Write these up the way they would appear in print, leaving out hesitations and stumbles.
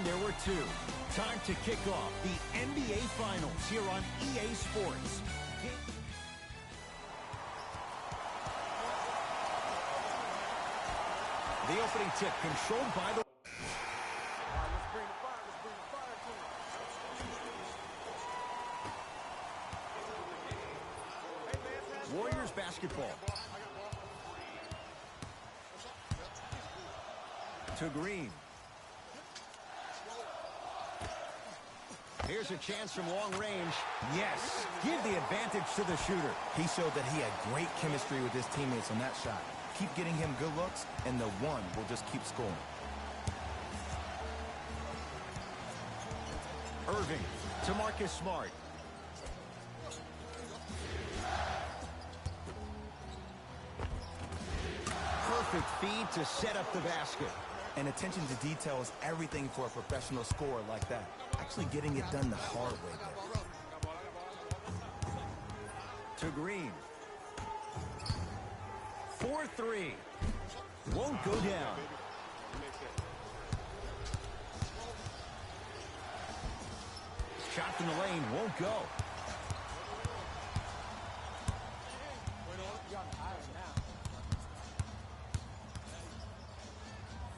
And there were two. Time to kick off the NBA Finals here on EA Sports. The opening tip controlled by the... Warriors basketball. To Green. Here's a chance from long range. Yes, give the advantage to the shooter. He showed that he had great chemistry with his teammates on that shot. Keep getting him good looks, and the one will just keep scoring. Irving to Marcus Smart. Perfect feed to set up the basket. And attention to detail is everything for a professional scorer like that. Actually getting it done the hard way there. To Green. 4-3. Won't go down. Shot from the lane won't go.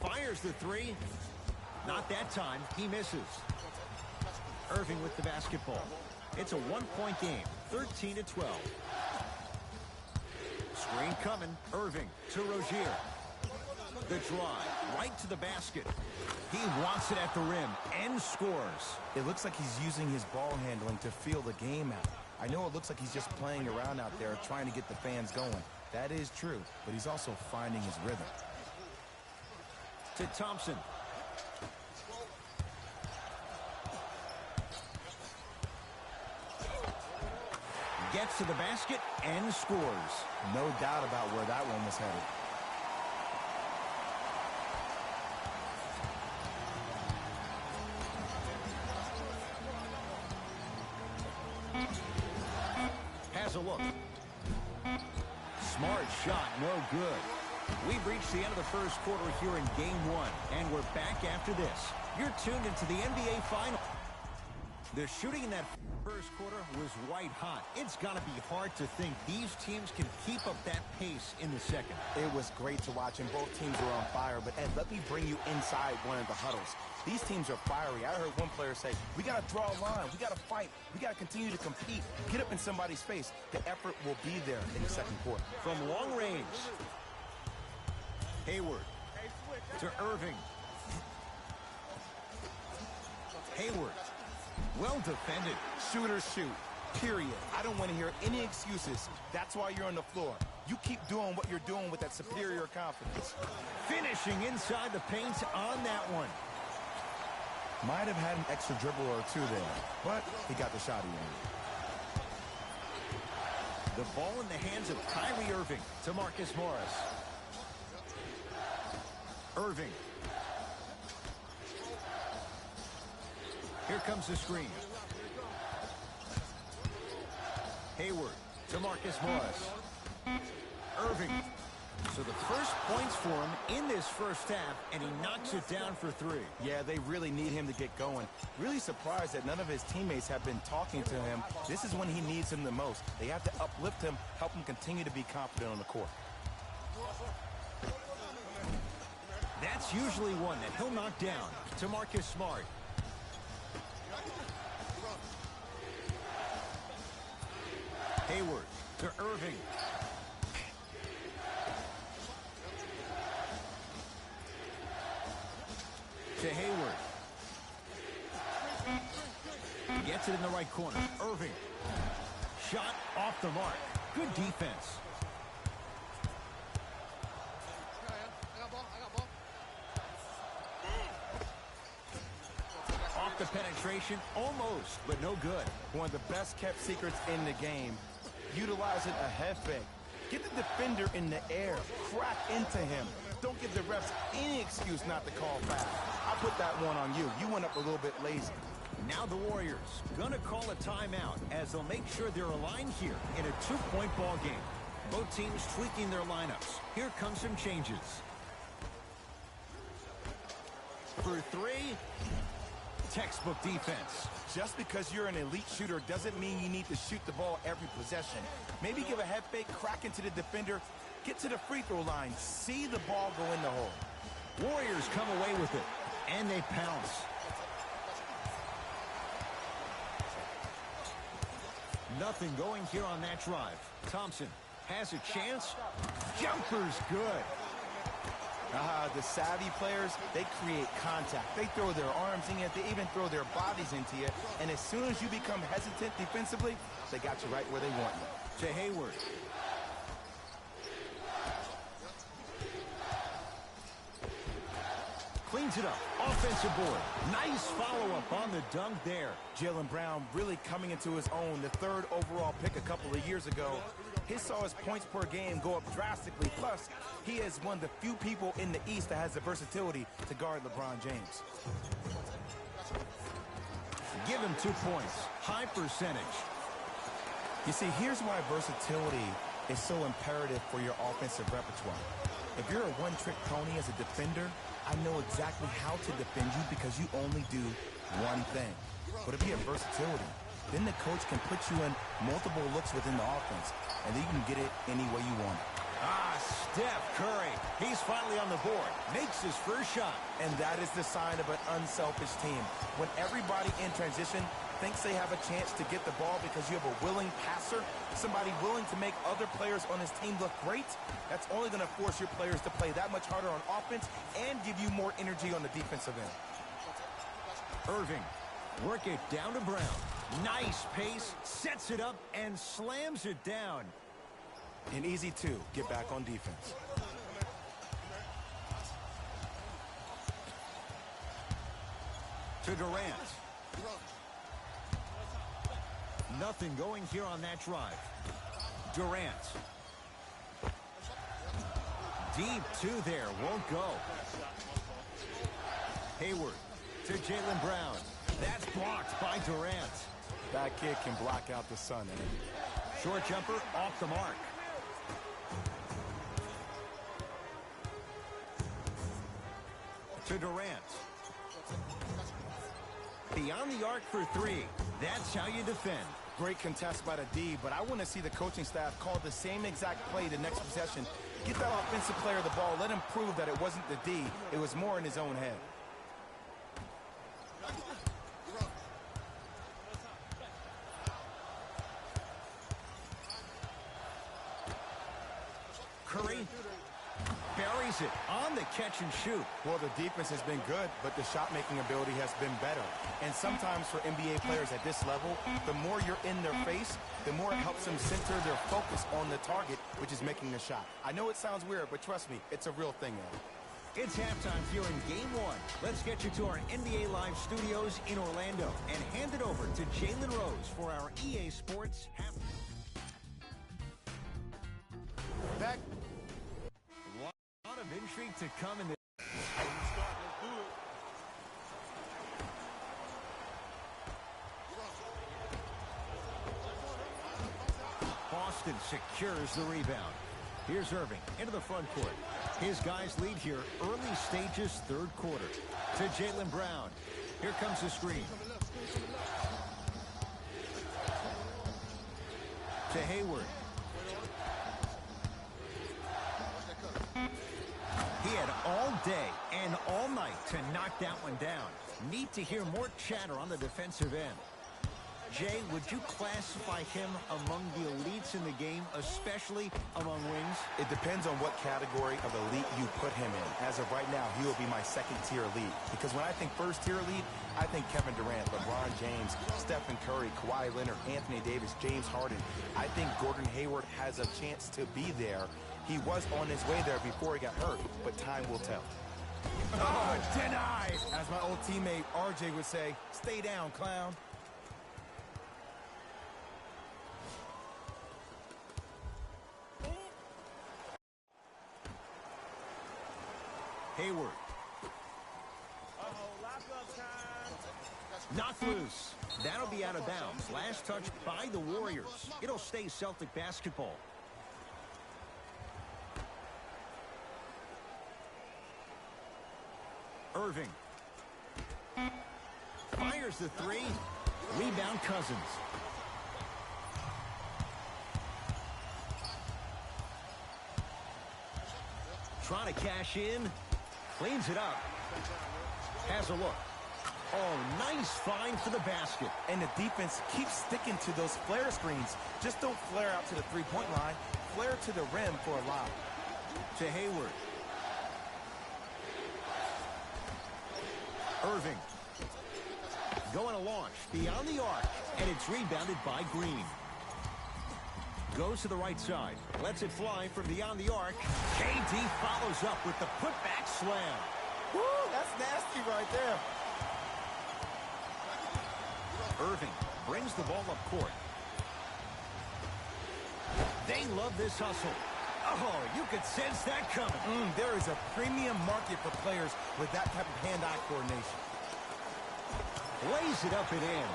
Fires the three. Not that time. He misses. Irving with the basketball. It's a one-point game. 13-12. Screen coming. Irving to Rozier. The drive. Right to the basket. He wants it at the rim and scores. It looks like he's using his ball handling to feel the game out. I know it looks like he's just playing around out there trying to get the fans going. That is true, but he's also finding his rhythm. To Thompson. Gets to the basket and scores. No doubt about where that one was headed. Has a look. Smart shot, no good. We've reached the end of the first quarter here in Game 1, and we're back after this. You're tuned into the NBA Final. The shooting in that first quarter was white hot. It's got to be hard to think these teams can keep up that pace in the second. It was great to watch, and both teams were on fire. But, Ed, let me bring you inside one of the huddles. These teams are fiery. I heard one player say, we got to draw a line. We got to fight. We got to continue to compete. Get up in somebody's face. The effort will be there in the second quarter. From long range. Hayward to Irving. Hayward. Well defended. Shooters shoot. Period. I don't want to hear any excuses. That's why you're on the floor. You keep doing what you're doing with that superior confidence. Finishing inside the paint on that one. Might have had an extra dribble or two there, but he got the shot he wanted. The ball in the hands of Kyrie Irving to Marcus Morris. Irving. Here comes the screen. Hayward to Marcus Morris. Irving. So the first points for him in this first half, and he knocks it down for three. Yeah, they really need him to get going. Really surprised that none of his teammates have been talking to him. This is when he needs him the most. They have to uplift him, help him continue to be confident on the court. That's usually one that he'll knock down to Marcus Smart. Hayward to Irving. To Hayward. Gets it in the right corner. Irving. Shot off the mark. Good defense. Off the penetration, almost, but no good. One of the best kept secrets in the game. Utilizing a head fake. Get the defender in the air. Crack into him. Don't give the refs any excuse not to call foul. I put that one on you. You went up a little bit lazy. Now the Warriors gonna call a timeout as they'll make sure they're aligned here in a two-point ball game. Both teams tweaking their lineups. Here comes some changes. For three, textbook defense. Just because you're an elite shooter doesn't mean you need to shoot the ball every possession. Maybe give a head fake, crack into the defender, get to the free throw line, see the ball go in the hole. Warriors come away with it, and they pounce. Nothing going here on that drive. Thompson has a chance. Jumper's good. The savvy players, they create contact. They throw their arms in you. They even throw their bodies into you. And as soon as you become hesitant defensively, they got you right where they want you. To Hayward. Cleans it up. Offensive board. Nice follow-up on the dunk there. Jaylen Brown really coming into his own. The third overall pick a couple of years ago. He saw his points per game go up drastically. Plus, he is one of the few people in the East that has the versatility to guard LeBron James. Give him 2 points. High percentage. You see, here's why versatility is so imperative for your offensive repertoire. If you're a one-trick pony as a defender, I know exactly how to defend you because you only do one thing. But if you have versatility, then the coach can put you in multiple looks within the offense, and then you can get it any way you want. Steph Curry. He's finally on the board. Makes his first shot. And that is the sign of an unselfish team. When everybody in transition thinks they have a chance to get the ball because you have a willing passer, somebody willing to make other players on his team look great, that's only going to force your players to play that much harder on offense and give you more energy on the defensive end. Irving. Work it down to Brown. Nice pace. Sets it up and slams it down. And easy, too. Get back on defense. To Durant. Nothing going here on that drive. Durant. Deep two there. Won't go. Hayward to Jaylen Brown. That's blocked by Durant. That kid can block out the sun. Short jumper off the mark. To Durant. Beyond the arc for three. That's how you defend. Great contest by the D, but I want to see the coaching staff call the same exact play the next possession. Get that offensive player the ball. Let him prove that it wasn't the D. It was more in his own head. Curry buries it on the catch and shoot. Well, the defense has been good, but the shot-making ability has been better. And sometimes for NBA players at this level, the more you're in their face, the more it helps them center their focus on the target, which is making the shot. I know it sounds weird, but trust me, it's a real thing, man. It's halftime here in Game 1. Let's get you to our NBA Live studios in Orlando and hand it over to Jalen Rose for our EA Sports halftime. Back. A lot of intrigue to come in this. Boston secures the rebound. Here's Irving into the front court. His guys lead here early stages, third quarter. To Jaylen Brown. Here comes the screen. To Hayward. He had all day and all night to knock that one down. Need to hear more chatter on the defensive end. Jay, would you classify him among the elites in the game, especially among wings? It depends on what category of elite you put him in. As of right now, he will be my second-tier elite. Because when I think first-tier elite, I think Kevin Durant, LeBron James, Stephen Curry, Kawhi Leonard, Anthony Davis, James Harden. I think Gordon Hayward has a chance to be there. He was on his way there before he got hurt, but time will tell. Oh, denied! As my old teammate RJ would say, stay down, clown. Hayward. Knocked loose. That'll be out of bounds. Last touch by the Warriors. It'll stay Celtic basketball. Irving. Fires the three. Rebound Cousins. Trying to cash in. Cleans it up. Has a look. Oh, nice find for the basket. And the defense keeps sticking to those flare screens. Just don't flare out to the three-point line. Flare to the rim for a lob. To Hayward. Irving. Going to launch beyond the arc. And it's rebounded by Green. Goes to the right side. Lets it fly from beyond the arc. KD follows up with the putback slam. Woo, that's nasty right there. Irving brings the ball up court. They love this hustle. Oh, you could sense that coming. There is a premium market for players with that type of hand-eye coordination. Lays it up and in.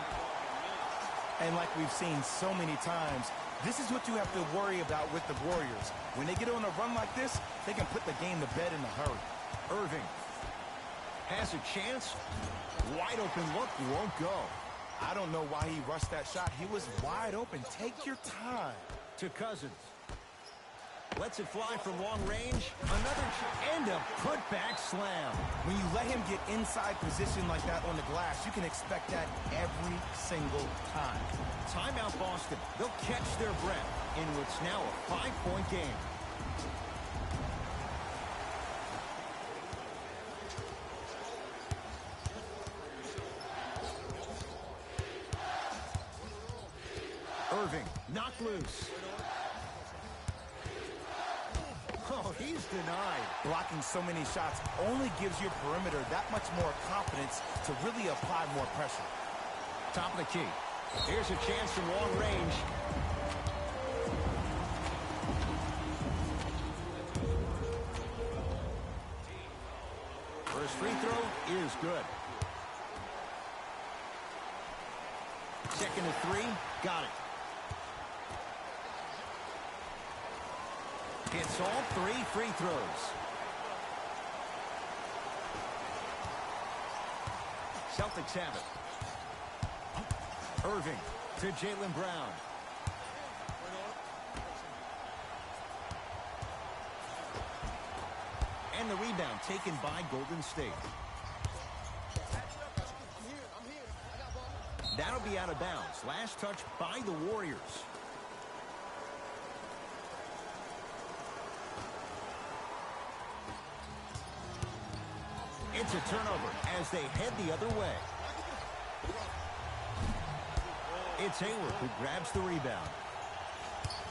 And like we've seen so many times, this is what you have to worry about with the Warriors. When they get on a run like this, they can put the game to bed in a hurry. Irving has a chance. Wide open look, won't go. I don't know why he rushed that shot. He was wide open. Take your time. To Cousins. Lets it fly from long range. And a putback slam. When you let him get inside position like that on the glass, you can expect that every single time. Timeout Boston. They'll catch their breath in what's now a 5-point game. Irving, knocked loose. Oh, he's denied. Blocking so many shots only gives your perimeter that much more confidence to really apply more pressure. Top of the key. Here's a chance from long range. First free throw is good. Second to three, got it. Hits all 3 free throws. Celtics have it. Irving to Jaylen Brown. And the rebound taken by Golden State. That'll be out of bounds. Last touch by the Warriors. It's a turnover as they head the other way. It's Hayward who grabs the rebound.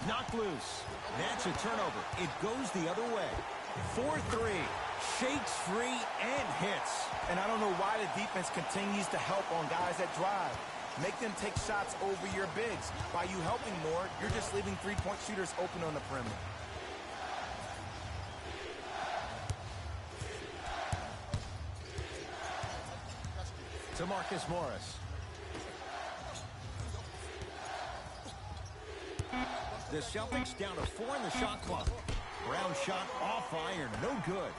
Knocked loose. That's a turnover. It goes the other way. 4-3. Shakes free and hits. And I don't know why the defense continues to help on guys that drive. Make them take shots over your bigs. By you helping more, you're just leaving three-point shooters open on the perimeter. To Marcus Morris. The Celtics down to 4 in the shot clock. Brown shot off iron, no good.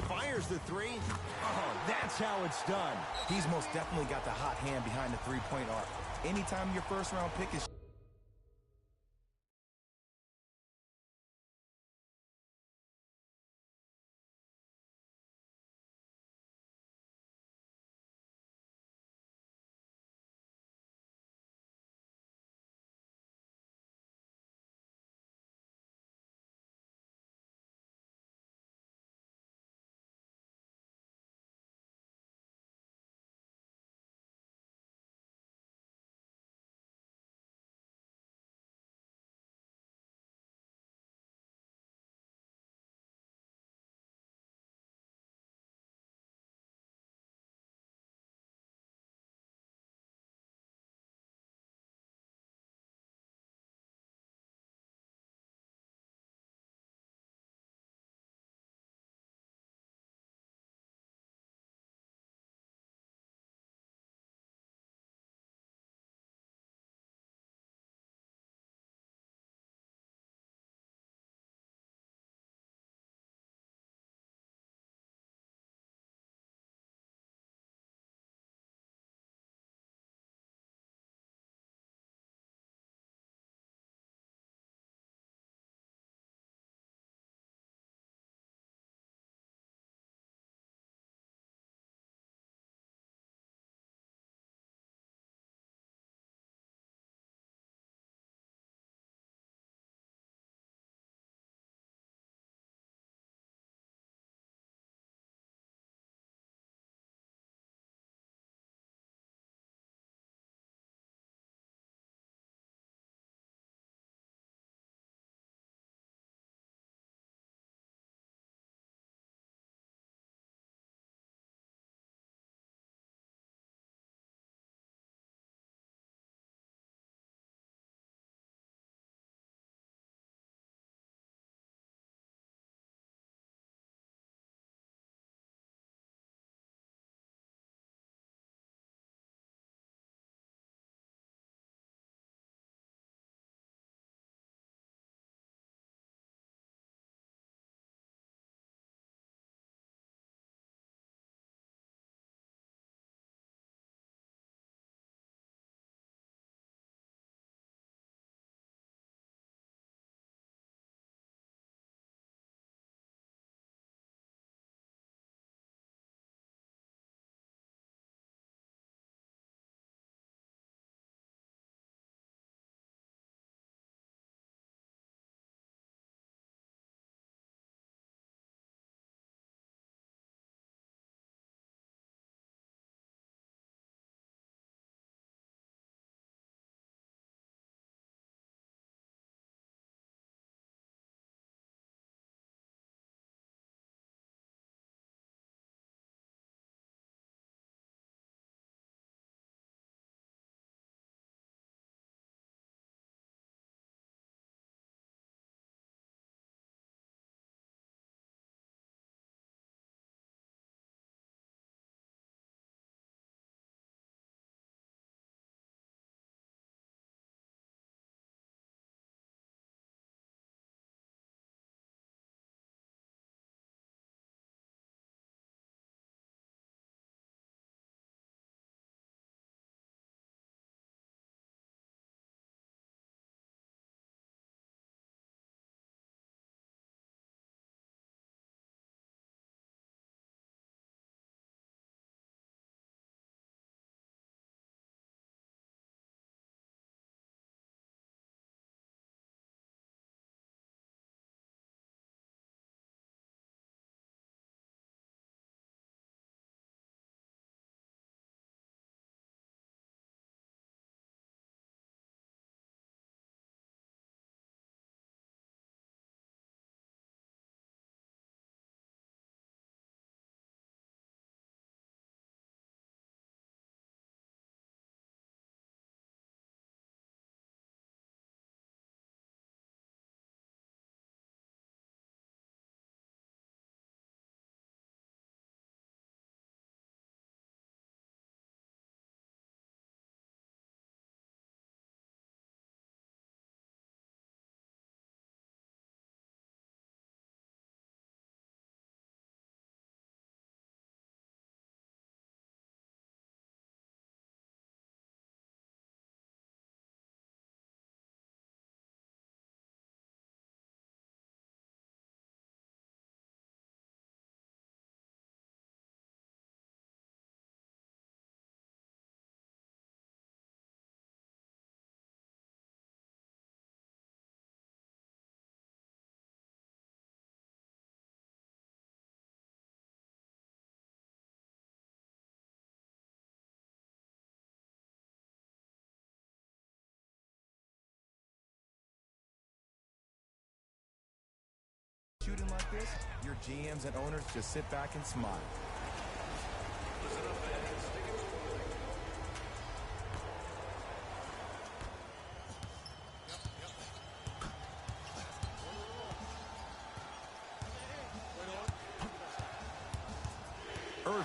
Fires the three. Oh, that's how it's done. He's most definitely got the hot hand behind the three-point arc. Anytime your first-round pick is team like this, your GMs and owners just sit back and smile. Irving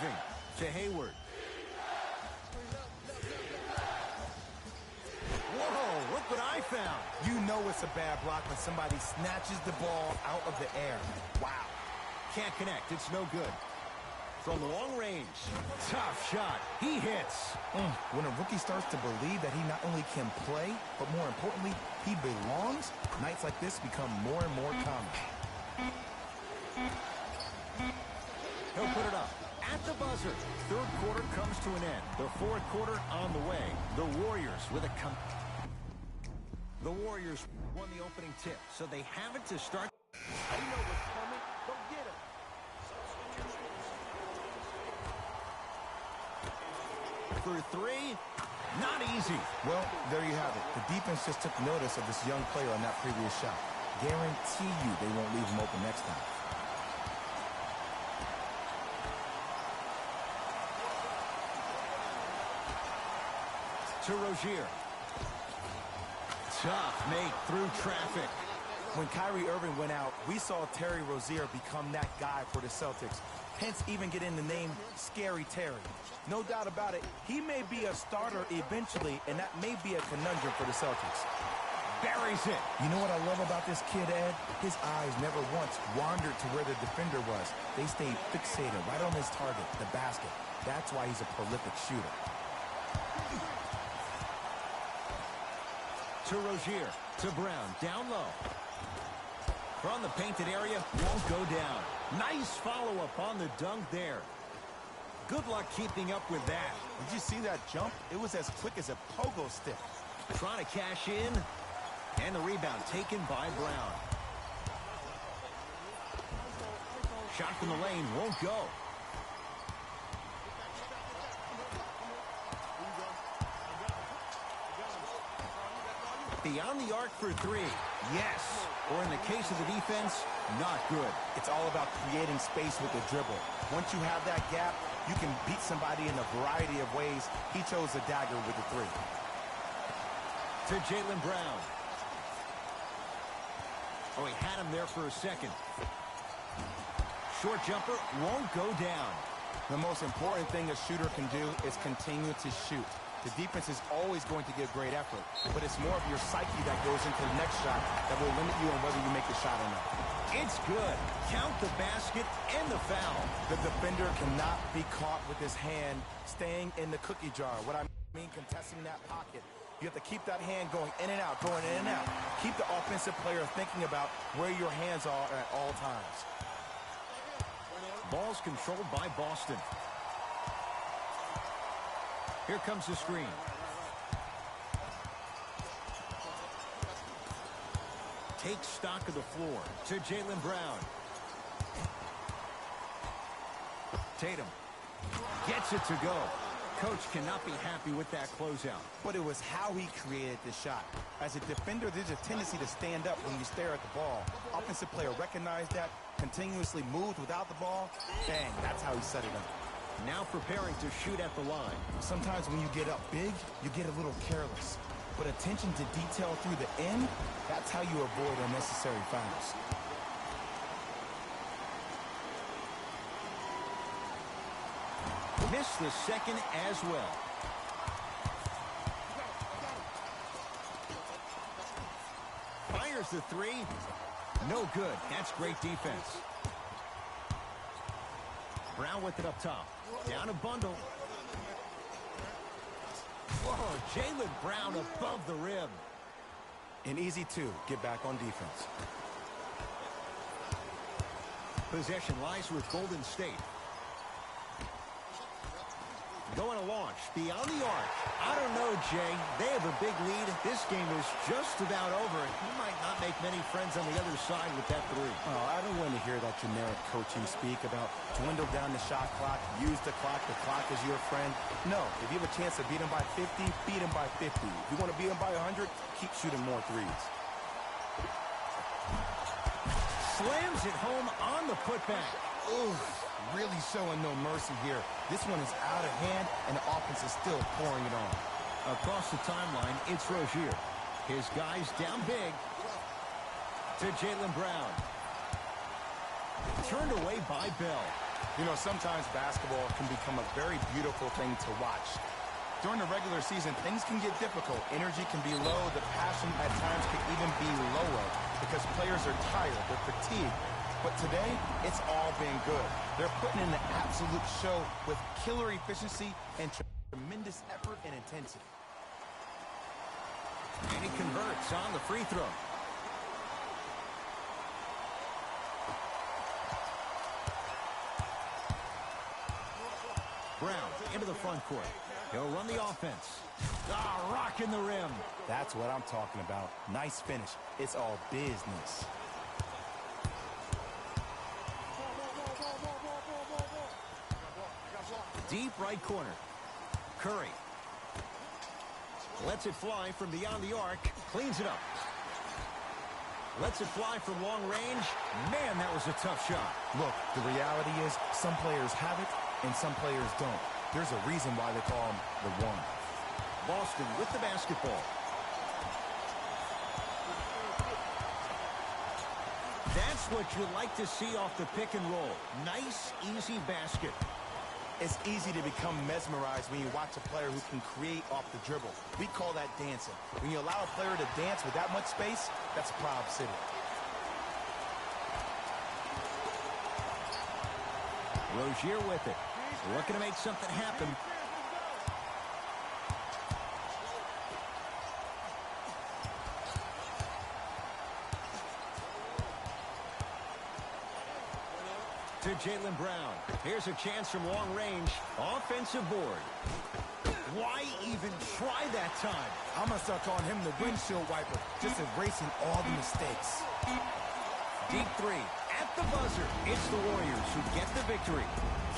to Hayward. Whoa, look what I found. You know it's a bad block when somebody snatches the ball out of the air. Wow. Can't connect. It's no good. From long range. Tough shot. He hits. When a rookie starts to believe that he not only can play, but more importantly, he belongs, nights like this become more and more common. He'll put it up at the buzzer. Third quarter comes to an end. The fourth quarter on the way. The Warriors with a The Warriors won the opening tip, so they have it to start. You know what's coming. Go get him. For three, not easy. Well, there you have it. The defense just took notice of this young player on that previous shot. Guarantee you they won't leave him open next time. To Rozier. Tough make through traffic. When Kyrie Irving went out, we saw Terry Rozier become that guy for the Celtics. Hence even getting the name Scary Terry. No doubt about it, he may be a starter eventually, and that may be a conundrum for the Celtics. Buries it. You know what I love about this kid, Ed? His eyes never once wandered to where the defender was. They stayed fixated right on his target, the basket. That's why he's a prolific shooter. To Rozier, to Brown, down low. From the painted area, won't go down. Nice follow-up on the dunk there. Good luck keeping up with that. Did you see that jump? It was as quick as a pogo stick. Trying to cash in, and the rebound taken by Brown. Shot from the lane, won't go. Beyond the arc for three. Yes. Or in the case of the defense, not good. It's all about creating space with the dribble. Once you have that gap, you can beat somebody in a variety of ways. He chose a dagger with the three. To Jaylen Brown. Oh, he had him there for a second. Short jumper won't go down. The most important thing a shooter can do is continue to shoot. The defense is always going to give great effort, but it's more of your psyche that goes into the next shot that will limit you on whether you make the shot or not. It's good. Count the basket and the foul. The defender cannot be caught with his hand staying in the cookie jar. What I mean, contesting that pocket. You have to keep that hand going in and out, going in and out. Keep the offensive player thinking about where your hands are at all times. Ball's controlled by Boston. Here comes the screen. Takes stock of the floor to Jaylen Brown. Tatum gets it to go. Coach cannot be happy with that closeout. But it was how he created the shot. As a defender, there's a tendency to stand up when you stare at the ball. Offensive player recognized that, continuously moved without the ball. Bang, that's how he set it up. Now preparing to shoot at the line. Sometimes when you get up big, you get a little careless. But attention to detail through the end, that's how you avoid unnecessary fouls. Missed the second as well. Fires the three. No good. That's great defense. Brown with it up top. Down a bundle. Whoa, Jaylen Brown above the rim. An easy two. Get back on defense. Possession lies with Golden State. Going to launch beyond the arc. I don't know, Jay. They have a big lead. This game is just about over. He might not make many friends on the other side with that three. Oh, I don't want to hear that generic coaching speak about dwindle down the shot clock, use the clock is your friend. No, if you have a chance to beat him by 50, beat him by 50. If you want to beat him by 100, keep shooting more threes. slams it home on the putback. Ooh, really showing no mercy here. This one is out of hand, and the offense is still pouring it on. Across the timeline, it's Rozier. His guys down big to Jaylen Brown. Turned away by Bell. You know, sometimes basketball can become a very beautiful thing to watch. During the regular season, things can get difficult. Energy can be low. The passion at times can even be lower because players are tired. They're fatigued. But today, it's all been good. They're putting in the absolute show with killer efficiency and tremendous effort and intensity. And he converts on the free throw. Brown into the front court. He'll run the offense. Rocking the rim. That's what I'm talking about. Nice finish. It's all business. Deep right corner. Curry. Lets it fly from beyond the arc. Cleans it up. Lets it fly from long range. Man, that was a tough shot. Look, the reality is some players have it and some players don't. There's a reason why they call him the one. Boston with the basketball. That's what you like to see off the pick and roll. Nice, easy basket. It's easy to become mesmerized when you watch a player who can create off the dribble. We call that dancing. When you allow a player to dance with that much space, that's Prob City. Rozier with it. Looking to make something happen. To Jaylen Brown. Here's a chance from long range. Offensive board. Why even try that time? I'm going to start calling him the windshield wiper, just erasing all the mistakes. Deep three. At the buzzer, it's the Warriors who get the victory.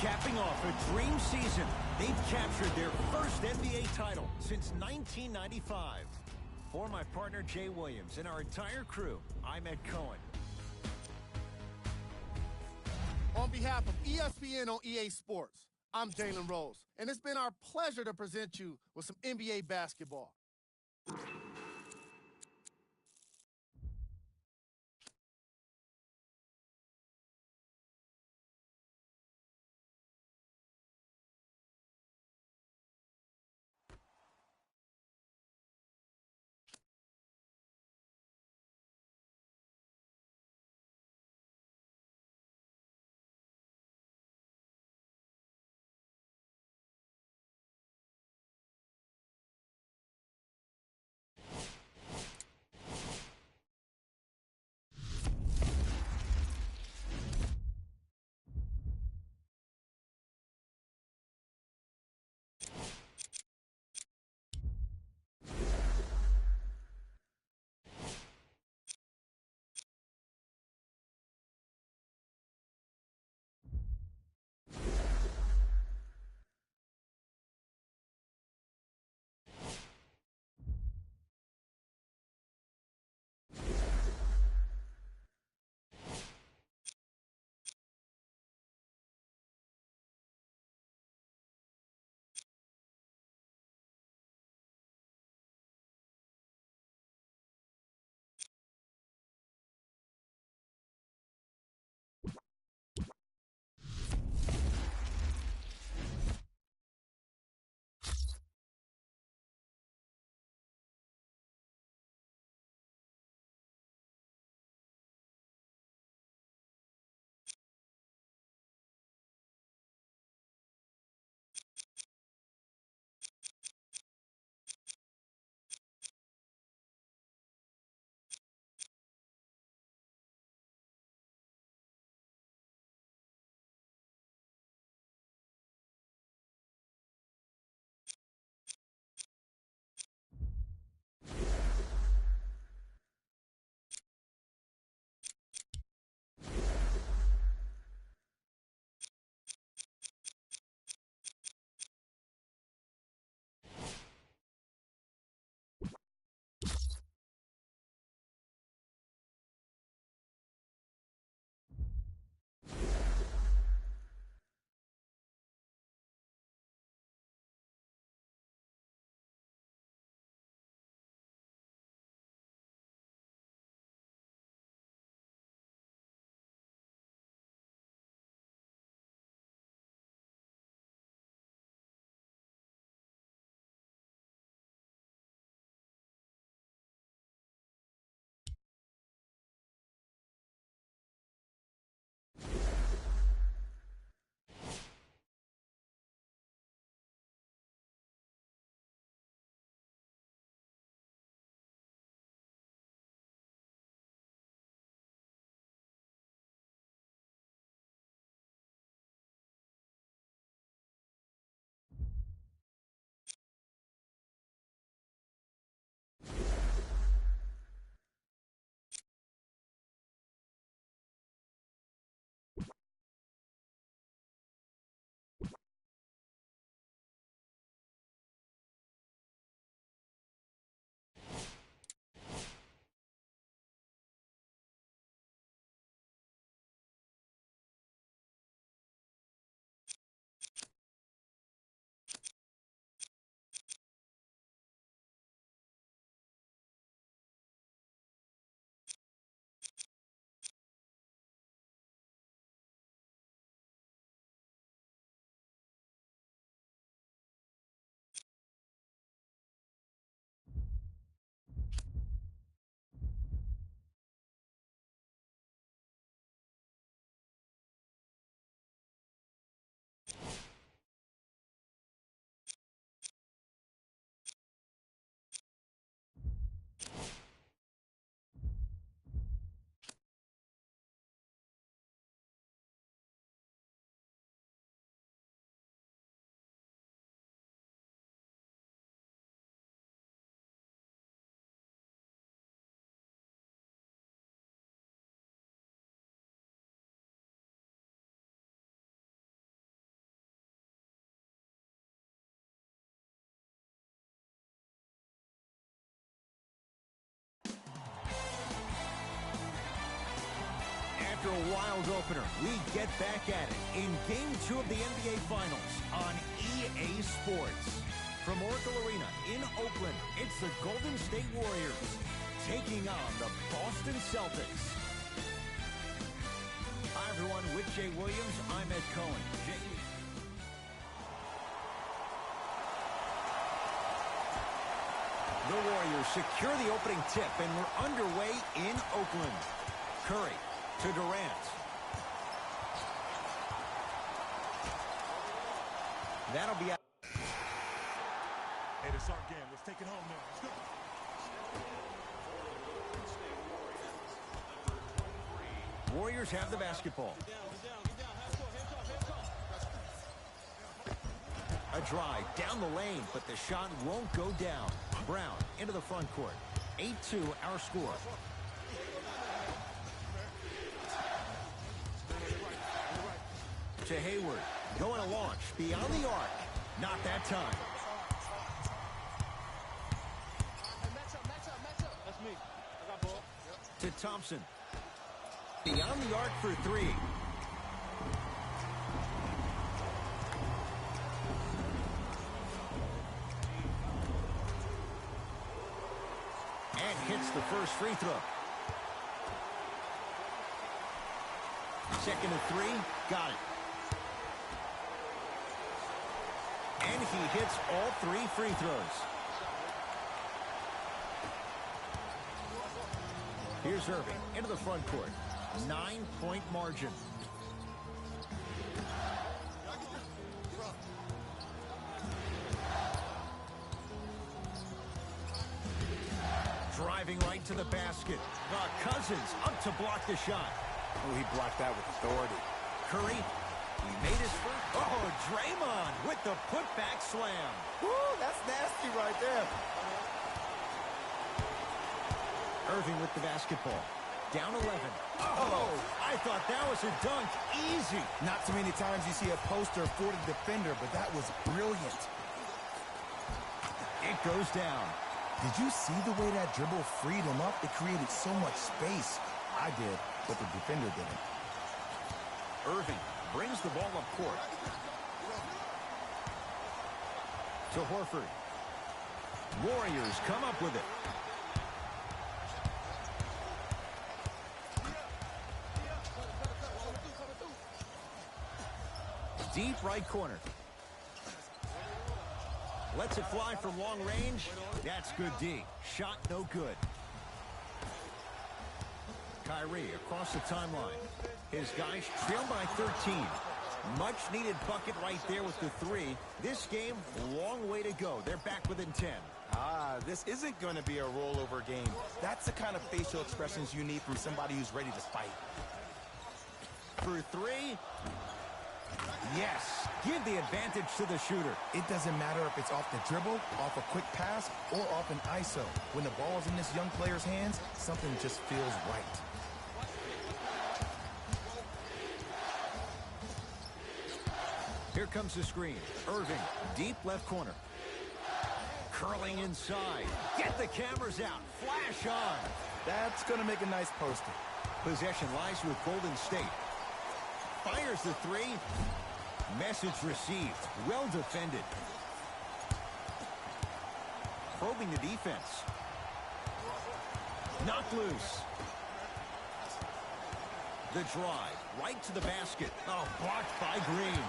Capping off a dream season, they've captured their first NBA title since 1995. For my partner, Jay Williams, and our entire crew, I'm Ed Cohen. On behalf of ESPN on EA Sports, I'm Jalen Rose, and it's been our pleasure to present you with some NBA basketball. wild opener. We get back at it in Game 2 of the NBA Finals on EA Sports. From Oracle Arena in Oakland, it's the Golden State Warriors taking on the Boston Celtics. Hi, everyone. With Jay Williams, I'm Ed Cohen. The Warriors secure the opening tip, and we're underway in Oakland. Curry to Durant. That'll be out. Hey, it's our game. Let's take it home now. Let's go. Warriors have the basketball. A drive down the lane, but the shot won't go down. Brown into the front court. 8-2 our score. To Hayward. Going to launch beyond the arc. Not that time. That's me. I got ball. To Thompson. Beyond the arc for three. And hits the first free throw. Second and three. Got it. And he hits all three free throws. Here's Irving into the front court. 9-point margin. Driving right to the basket. Cousins up to block the shot. Oh, he blocked that with authority. Curry, he made his first. Oh, Draymond with the putback slam. Woo, that's nasty right there. Irving with the basketball. Down 11. Oh, I thought that was a dunk. Easy. Not too many times you see a poster for the defender, but that was brilliant. It goes down. Did you see the way that dribble freed him up? It created so much space. I did, but the defender didn't. Irving brings the ball up court. To Horford. Warriors come up with it. Deep right corner. Lets it fly from long range. That's good D. Shot no good. Kyrie across the timeline. His guys trail by 13. Much needed bucket right there with the three. This game, long way to go. They're back within 10. This isn't going to be a rollover game. That's the kind of facial expressions you need from somebody who's ready to fight. For three. Yes. Give the advantage to the shooter. It doesn't matter if it's off the dribble, off a quick pass, or off an ISO. When the ball's in this young player's hands, something just feels right. Here comes the screen. Irving, deep left corner. Curling inside. Get the cameras out. Flash on. That's going to make a nice poster. Possession lies with Golden State. Fires the three. Message received. Well defended. Probing the defense. Knocked loose. The drive. Right to the basket. Oh, blocked by Green.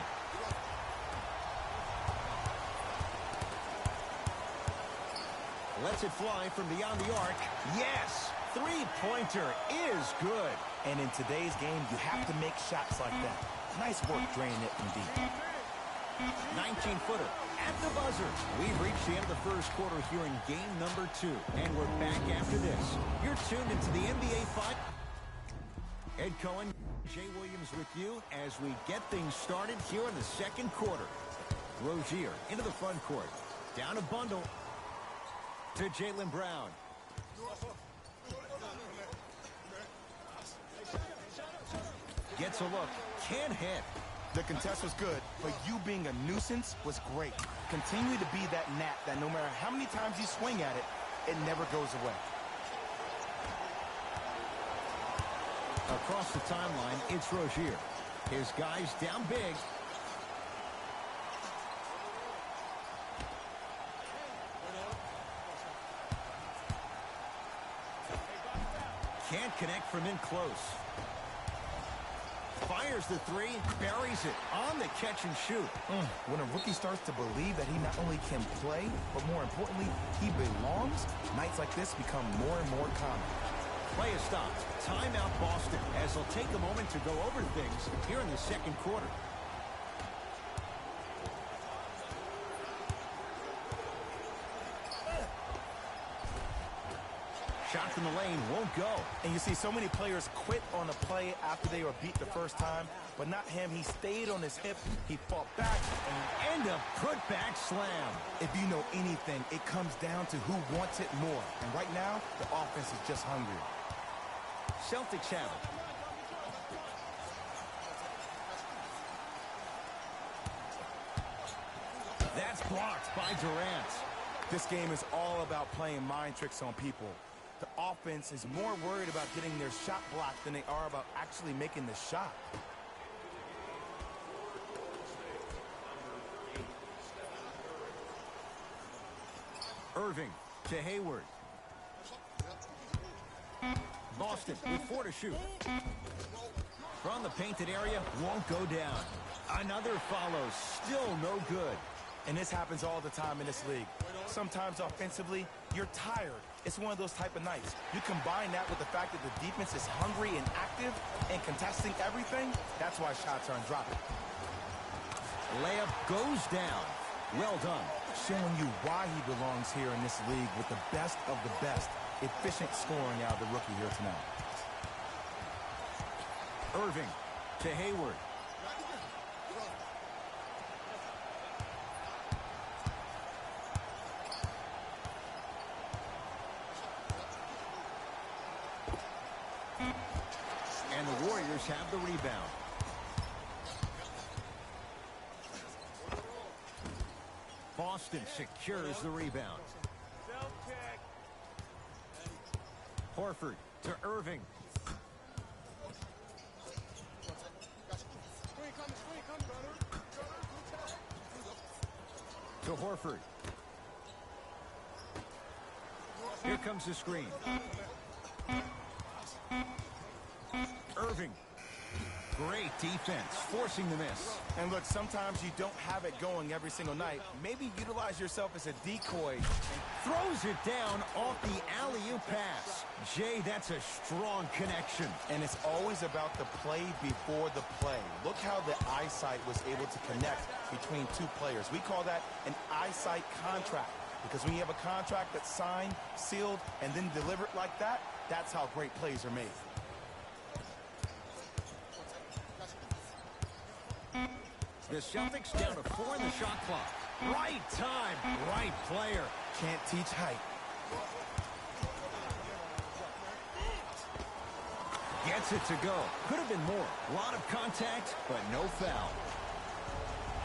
Lets it fly from beyond the arc. Yes! Three-pointer is good. And in today's game, you have to make shots like that. Nice work draining it from deep. 19-footer at the buzzer. We've reached the end of the first quarter here in game number 2. And we're back after this. You're tuned into the NBA Finals. Ed Cohen, Jay Williams with you as we get things started here in the second quarter. Rozier into the front court. Down a bundle to Jaylen Brown. Gets a look. Can't hit. The contest was good, but you being a nuisance was great. Continue to be that gnat that no matter how many times you swing at it, it never goes away. Across the timeline, it's Rozier. His guys down big. Can't connect from in close. Fires the three, buries it on the catch and shoot. When a rookie starts to believe that he not only can play, but more importantly, he belongs, nights like this become more and more common. Play is stopped. Timeout Boston, as they'll take a moment to go over things here in the second quarter. Shot from the lane won't go. And you see so many players quit on a play after they were beat the first time, but not him. He stayed on his hip, he fought back, And a put-back slam. if you know anything, it comes down to who wants it more. And right now, the offense is just hungry. Celtics have it. That's blocked by Durant. This game is all about playing mind tricks on people. The offense is more worried about getting their shot blocked than they are about actually making the shot. Irving to Hayward. Boston with 4 to shoot. From the painted area, won't go down. Another follows, still no good. And this happens all the time in this league. Sometimes offensively, you're tired. It's one of those type of nights. You combine that with the fact that the defense is hungry and active and contesting everything, that's why shots aren't dropping. Layup goes down. Well done. Showing you why he belongs here in this league with the best of the best. Efficient scoring out of the rookie here tonight. Irving to Hayward. And the Warriors have the rebound. Boston secures the rebound. Horford to Irving. To Horford. Here comes the screen. Irving. Great defense, forcing the miss. And look, sometimes you don't have it going every single night. Maybe utilize yourself as a decoy. Throws it down off the alley-oop pass. Jay, that's a strong connection. And it's always about the play before the play. Look how the eyesight was able to connect between two players. We call that an eyesight contract. Because when you have a contract that's signed, sealed, and then delivered like that, that's how great plays are made. The Celtics down to 4 in the shot clock. Right time, right player. Can't teach height. Gets it to go. Could have been more. A lot of contact, but no foul.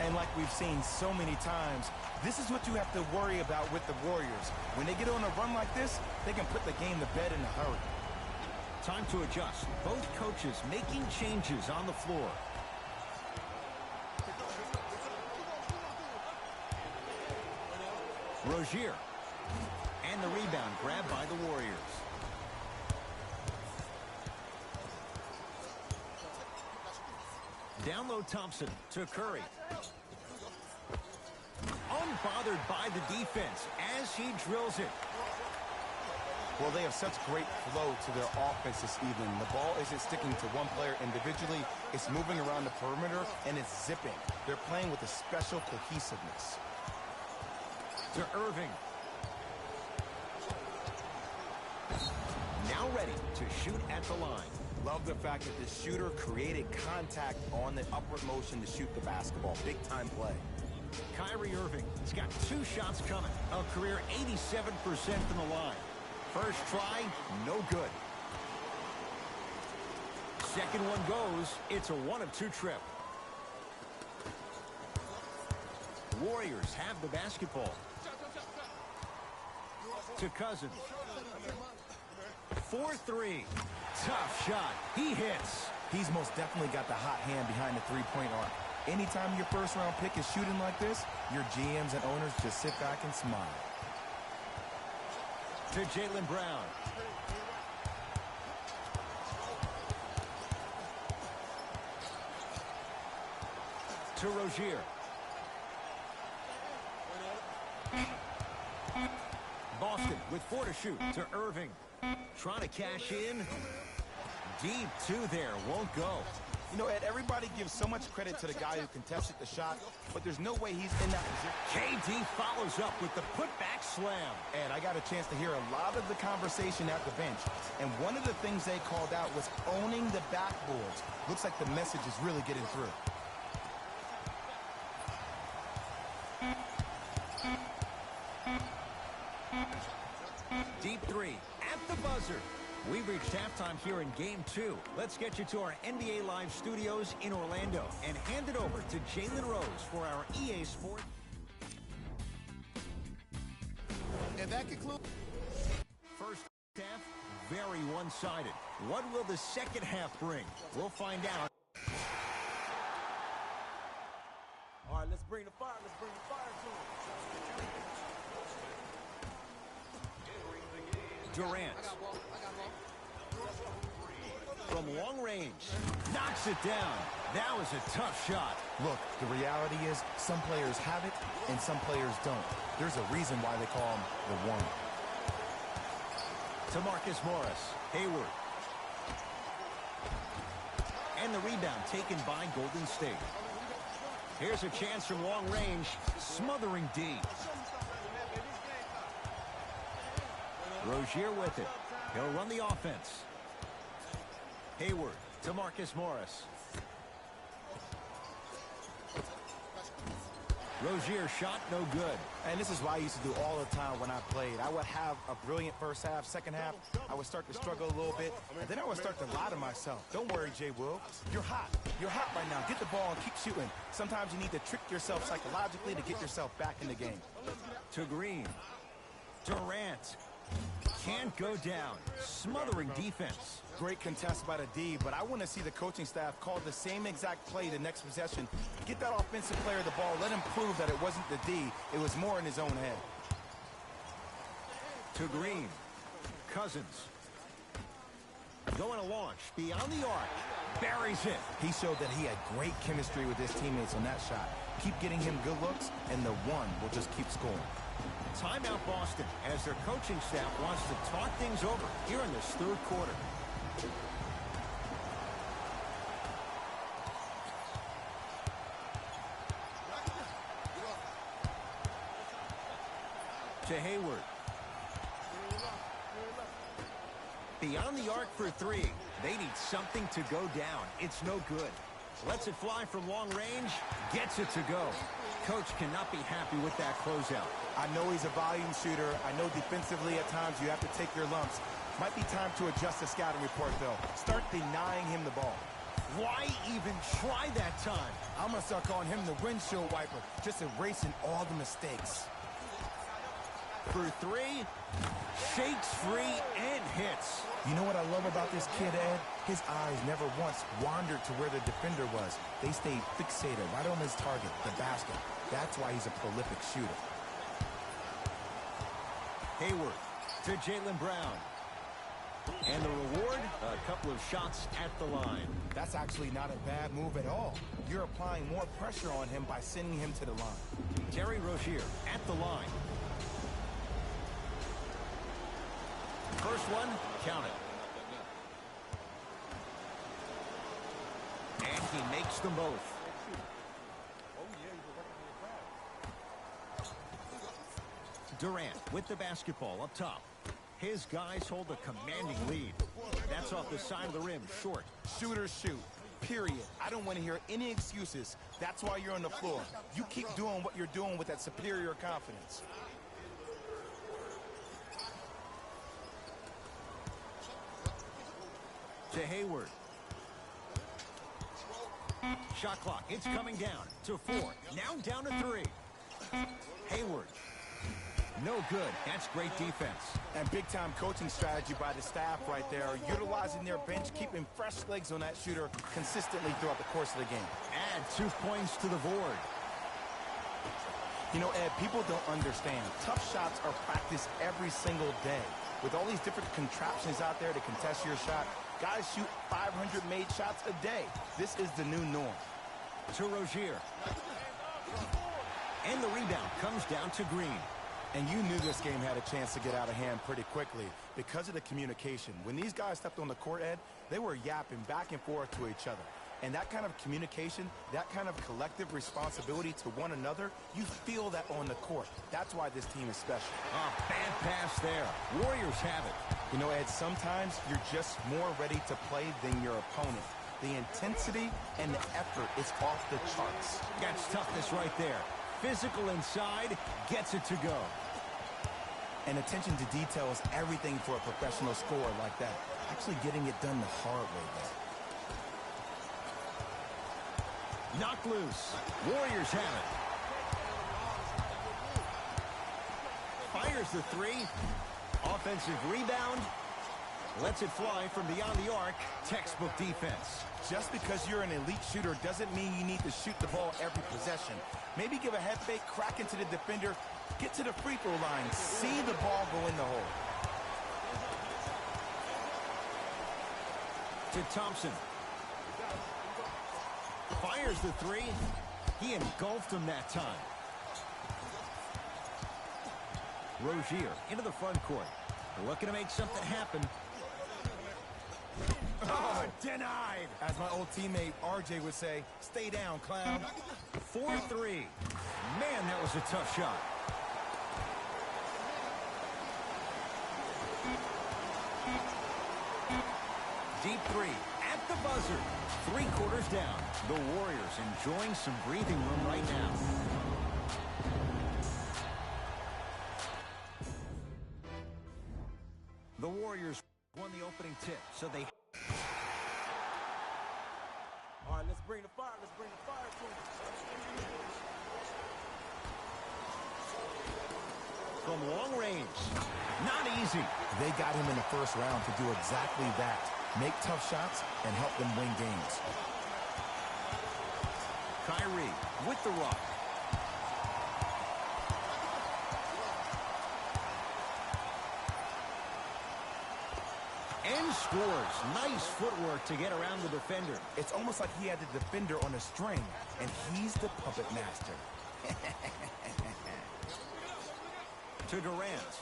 And like we've seen so many times, this is what you have to worry about with the Warriors. When they get on a run like this, they can put the game to bed in a hurry. Time to adjust. Both coaches making changes on the floor. Rozier. And the rebound grabbed by the Warriors. Down low Thompson to Curry. Unbothered by the defense as he drills it. Well, they have such great flow to their offense this evening. The ball isn't sticking to one player individually. It's moving around the perimeter, and it's zipping. They're playing with a special cohesiveness. To Irving. Now ready to shoot at the line. Love the fact that the shooter created contact on the upward motion to shoot the basketball. Big time play. Kyrie Irving has got 2 shots coming. A career 87% from the line. First try, no good. Second one goes. It's a 1 of 2 trip. Warriors have the basketball. To Cousins. 4-3. Tough shot. He hits. He's most definitely got the hot hand behind the three-point arc. Anytime your first-round pick is shooting like this, your GMs and owners just sit back and smile. To Jaylen Brown. To Rozier. Boston with 4 to shoot to Irving. Trying to cash in. Deep 2 there. Won't go. You know, Ed, everybody gives so much credit to the guy who contested the shot, but there's no way he's in that position. KD follows up with the putback slam. And I got a chance to hear a lot of the conversation at the bench. And one of the things they called out was owning the backboards. Looks like the message is really getting through. Deep 3 at the buzzer. We've reached halftime here in Game 2. Let's get you to our NBA Live studios in Orlando and hand it over to Jalen Rose for our EA Sports. And that concludes. First half, very one-sided. What will the second half bring? We'll find out. All right, let's bring the fire. Let's bring the fire to him. Durant. From long range. Knocks it down. That was a tough shot. Look, the reality is some players have it and some players don't. There's a reason why they call him the one. To Marcus Morris. Hayward. And the rebound taken by Golden State. Here's a chance from long range. Smothering D. Rozier with it. He'll run the offense. Hayward to Marcus Morris. Rozier shot no good. And this is what I used to do all the time when I played. I would have a brilliant first half, second half. I would start to struggle a little bit, and then I would start to lie to myself. Don't worry, Jay Will. You're hot. You're hot right now. Get the ball and keep shooting. Sometimes you need to trick yourself psychologically to get yourself back in the game. To Green. Durant. Can't go down. Smothering defense. Great contest by the D, but I want to see the coaching staff call the same exact play the next possession. Get that offensive player the ball. Let him prove that it wasn't the D. It was more in his own head. To Green. Cousins. Going to launch. Beyond the arc. Buries it. He showed that he had great chemistry with his teammates on that shot. Keep getting him good looks, and the one will just keep scoring. Timeout Boston as their coaching staff wants to talk things over here in this third quarter. To Hayward. Beyond the arc for 3. They need something to go down. It's no good. Lets it fly from long range. Gets it to go. Coach cannot be happy with that closeout. I know he's a volume shooter. I know defensively at times you have to take your lumps. Might be time to adjust the scouting report, though. Start denying him the ball. Why even try that time? I'm going to start calling him the windshield wiper, just erasing all the mistakes. For 3, shakes free and hits. You know what I love about this kid, Ed? His eyes never once wandered to where the defender was. They stayed fixated right on his target, the basket. That's why he's a prolific shooter. Hayward to Jaylen Brown. And the reward, a couple of shots at the line. That's actually not a bad move at all. You're applying more pressure on him by sending him to the line. Terry Rozier at the line. First one, count it. And he makes them both. Durant with the basketball up top. His guys hold a commanding lead. That's off the side of the rim, short. Shooters shoot, period. I don't want to hear any excuses. That's why you're on the floor. You keep doing what you're doing with that superior confidence. To Hayward. Shot clock, it's coming down to 4. Now down to 3. Hayward. No good. That's great defense. And big-time coaching strategy by the staff right there, utilizing their bench, keeping fresh legs on that shooter consistently throughout the course of the game. Add 2 points to the board. You know, Ed, people don't understand. Tough shots are practiced every single day. With all these different contraptions out there to contest your shot, guys shoot 500 made shots a day. This is the new norm. To Rozier. And the rebound comes down to Green. And you knew this game had a chance to get out of hand pretty quickly because of the communication. When these guys stepped on the court, Ed, they were yapping back and forth to each other. And that kind of communication, that kind of collective responsibility to one another, you feel that on the court. That's why this team is special. Oh, bad pass there. Warriors have it. You know, Ed, sometimes you're just more ready to play than your opponent. The intensity and the effort is off the charts. That's toughness right there. Physical inside, gets it to go. And attention to detail is everything for a professional scorer like that. Actually getting it done the hard way, though. Knocked loose. Warriors have it. Fires the three. Offensive rebound. Lets it fly from beyond the arc. Textbook defense. Just because you're an elite shooter doesn't mean you need to shoot the ball every possession. Maybe give a head fake, crack into the defender, get to the free throw line, see the ball go in the hole. To Thompson. Fires the three. He engulfed him that time. Rozier into the front court. Looking to make something happen. Oh, denied. As my old teammate RJ would say, stay down, clown. 4-3. Man, that was a tough shot. Deep three at the buzzer. 3 quarters down. The Warriors enjoying some breathing room right now. The Warriors won the opening tip, so they... All right, let's bring the fire. Let's bring the fire to them. From long range. Not easy. They got him in the first round to do exactly that. Make tough shots and help them win games. Kyrie with the rock. And scores. Nice footwork to get around the defender. It's almost like he had the defender on a string, and he's the puppet master. To Durant.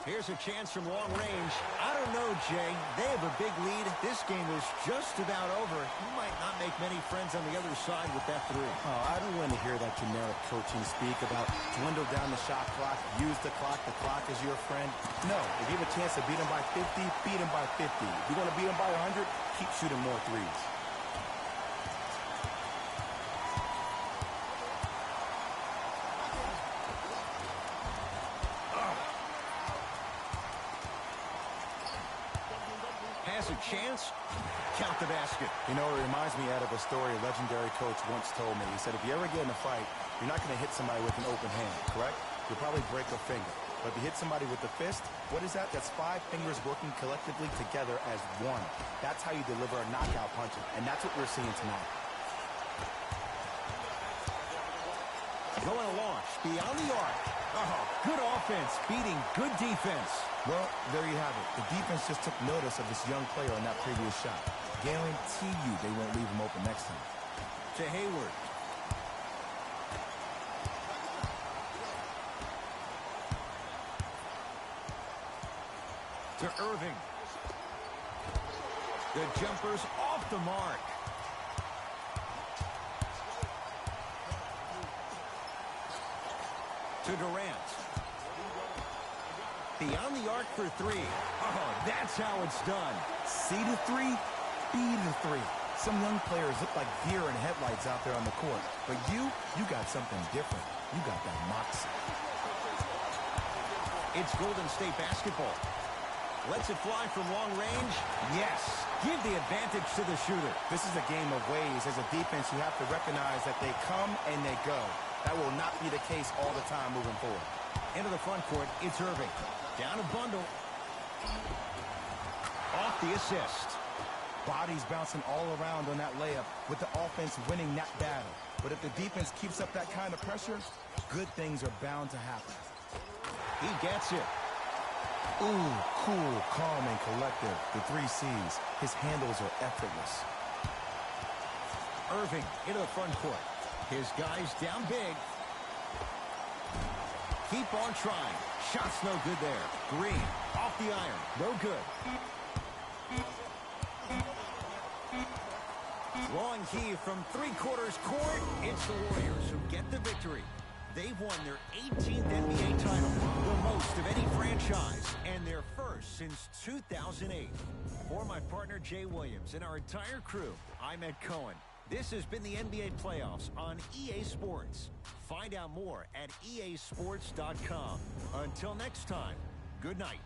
Here's a chance from long range. I don't know, Jay. They have a big lead. This game is just about over. You might not make many friends on the other side with that three. Oh, I don't want to hear that generic coaching speak about dwindle down the shot clock, use the clock is your friend. No, if you have a chance to beat them by 50, beat them by 50. If you're going to beat them by 100, keep shooting more threes. Has a chance. Count the basket. You know, it reminds me of a story a legendary coach once told me. He said, if you ever get in a fight, you're not going to hit somebody with an open hand, correct? You'll probably break a finger. But if you hit somebody with the fist, what is that? That's 5 fingers working collectively together as one. That's how you deliver a knockout punch, and that's what we're seeing tonight. Going to launch beyond the arc. Oh, good offense beating good defense. Well, there you have it. The defense just took notice of this young player on that previous shot. Guarantee you they won't leave him open next time. To Hayward. To Irving. The jumper's off the mark. To Durant. Beyond the arc for 3. Oh, that's how it's done. See the 3, be the 3. Some young players look like deer in headlights out there on the court. But you got something different. You got that moxie. It's Golden State basketball. Lets it fly from long range. Yes. Give the advantage to the shooter. This is a game of ways. As a defense, you have to recognize that they come and they go. That will not be the case all the time moving forward. Into the front court, it's Irving. Down a bundle. Off the assist. Bodies bouncing all around on that layup with the offense winning that battle. But if the defense keeps up that kind of pressure, good things are bound to happen. He gets it. Ooh, cool, calm, and collective. The 3 C's. His handles are effortless. Irving into the front court. His guys down big. Keep on trying. Shot's no good there. Green off the iron. No good. Long heave from 3/4 court. It's the Warriors who get the victory. They've won their 18th NBA title, the most of any franchise, and their first since 2008. For my partner, Jay Williams, and our entire crew, I'm Ed Cohen. This has been the NBA playoffs on EA Sports. Find out more at easports.com. Until next time, good night.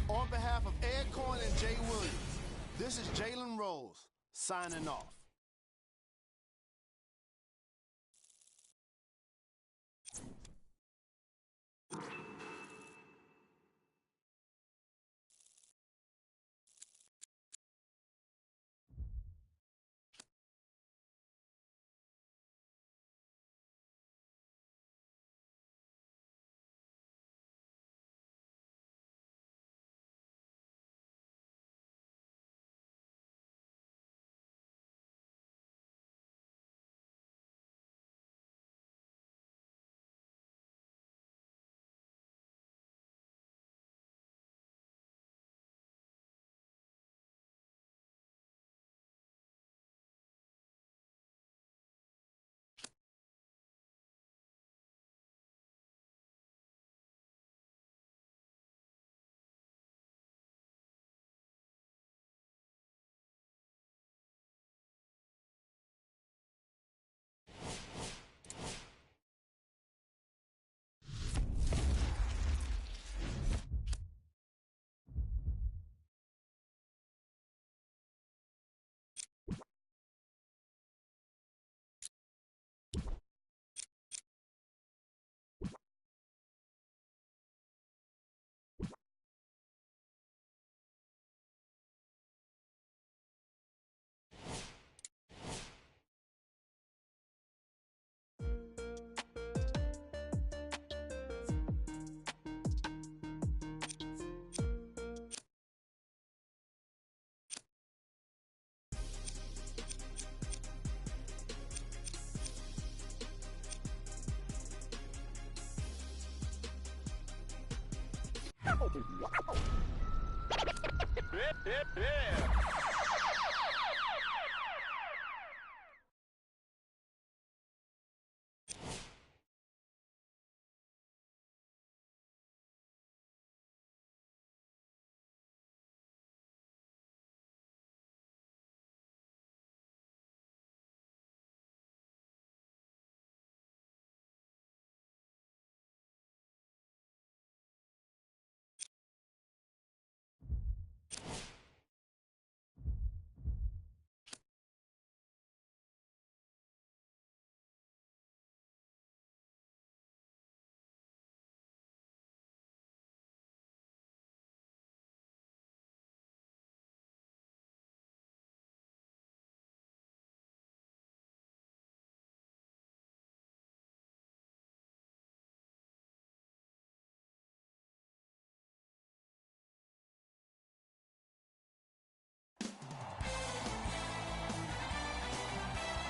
On behalf of Ed Cohen and Jay Williams, this is Jalen Rose signing off.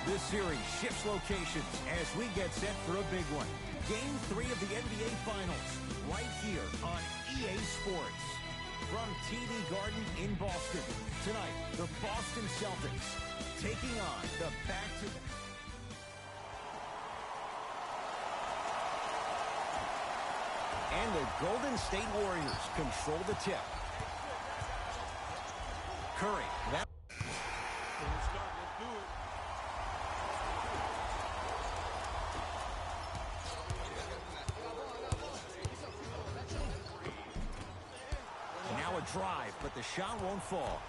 This series shifts locations as we get set for a big one. Game 3 of the NBA Finals, right here on EA Sports. From TD Garden in Boston, tonight, the Boston Celtics taking on the back-to-back. And the Golden State Warriors control the tip. Curry, that... Now a drive, but the shot won't fall.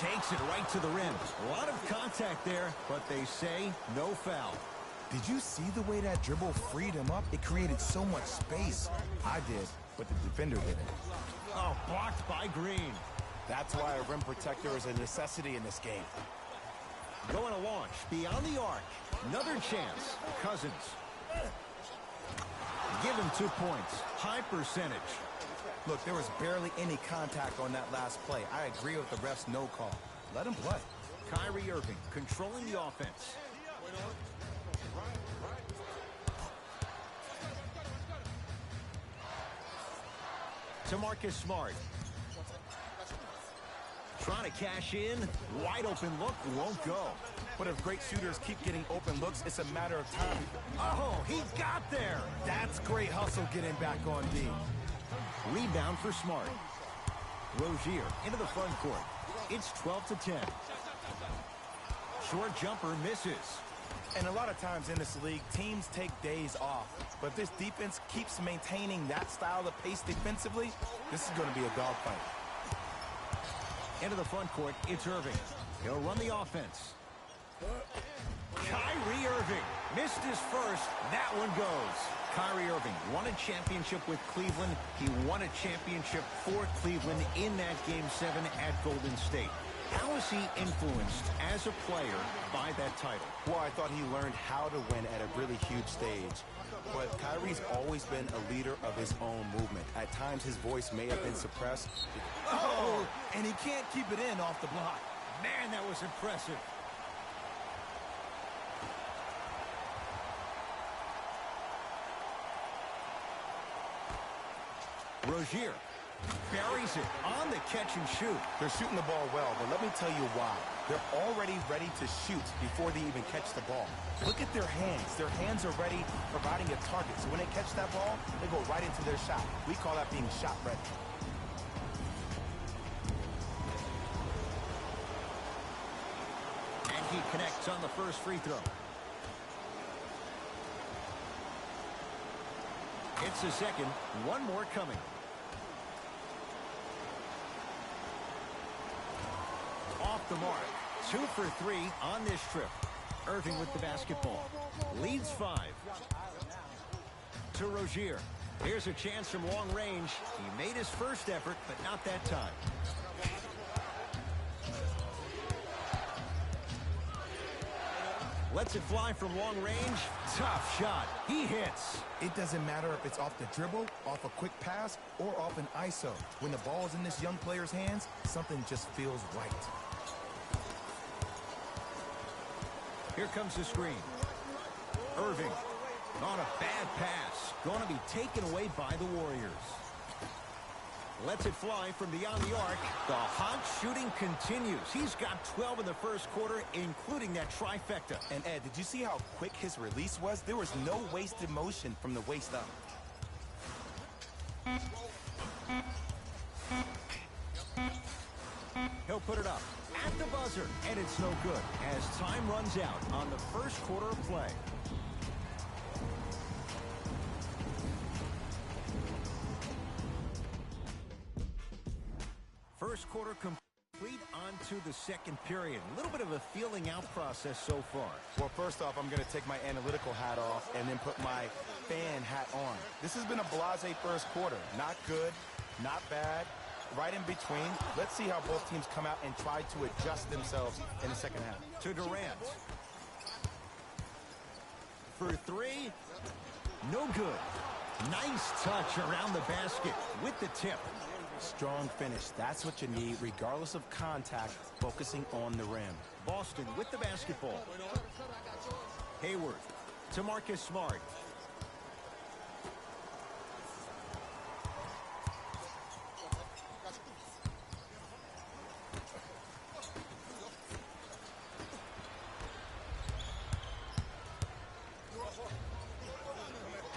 Takes it right to the rim. A lot of contact there, but they say no foul. Did you see the way that dribble freed him up? It created so much space. I did, but the defender didn't. Oh, blocked by Green. That's why a rim protector is a necessity in this game. Going to launch beyond the arc. Another chance. Cousins. Give him 2 points. High percentage. Look, there was barely any contact on that last play. I agree with the ref's no call. Let him play. Kyrie Irving controlling the offense. To Marcus Smart. Trying to cash in. Wide open look. Won't go. But if great shooters keep getting open looks, it's a matter of time. Oh, he got there. That's great hustle getting back on D. Rebound for Smart. Rozier into the front court. It's 12-10. Short jumper misses. And a lot of times in this league, teams take days off. But this defense keeps maintaining that style of pace defensively. This is going to be a dogfight. Into the front court, it's Irving. He'll run the offense. Kyrie Irving missed his first. That one goes. Kyrie Irving won a championship with Cleveland. He won a championship for Cleveland in that Game 7 at Golden State. How is he influenced as a player by that title? Well, I thought he learned how to win at a really huge stage. But Kyrie's always been a leader of his own movement. At times, his voice may have been suppressed. Oh, and he can't keep it in off the block. Man, that was impressive. Rozier buries it on the catch and shoot. They're shooting the ball well, but let me tell you why. They're already ready to shoot before they even catch the ball. Look at their hands. Their hands are ready, providing a target. So when they catch that ball, they go right into their shot. We call that being shot ready. And he connects on the first free throw. It's the second. One more coming. Off the mark. 2 for 3 on this trip. Irving with the basketball. Leads 5. To Rozier. Here's a chance from long range. He made his first effort, but not that time. Lets it fly from long range. Tough shot. He hits. It doesn't matter if it's off the dribble, off a quick pass, or off an ISO. When the ball is in this young player's hands, something just feels right. Here comes the screen. Irving on a bad pass. Going to be taken away by the Warriors. Lets it fly from beyond the arc. The hot shooting continues. He's got 12 in the first quarter, including that trifecta. And Ed, did you see how quick his release was? There was no wasted motion from the waist up. He'll put it up at the buzzer, and it's no good as time runs out on the first quarter of play. First quarter complete on to the second period. A little bit of a feeling out process so far. Well, first off, I'm going to take my analytical hat off and then put my fan hat on. This has been a blasé first quarter. Not good, not bad, right in between. Let's see how both teams come out and try to adjust themselves in the second half. To Durant. For 3. No good. Nice touch around the basket with the tip. Strong finish. That's what you need, regardless of contact, focusing on the rim. Boston with the basketball. Hayward to Marcus Smart.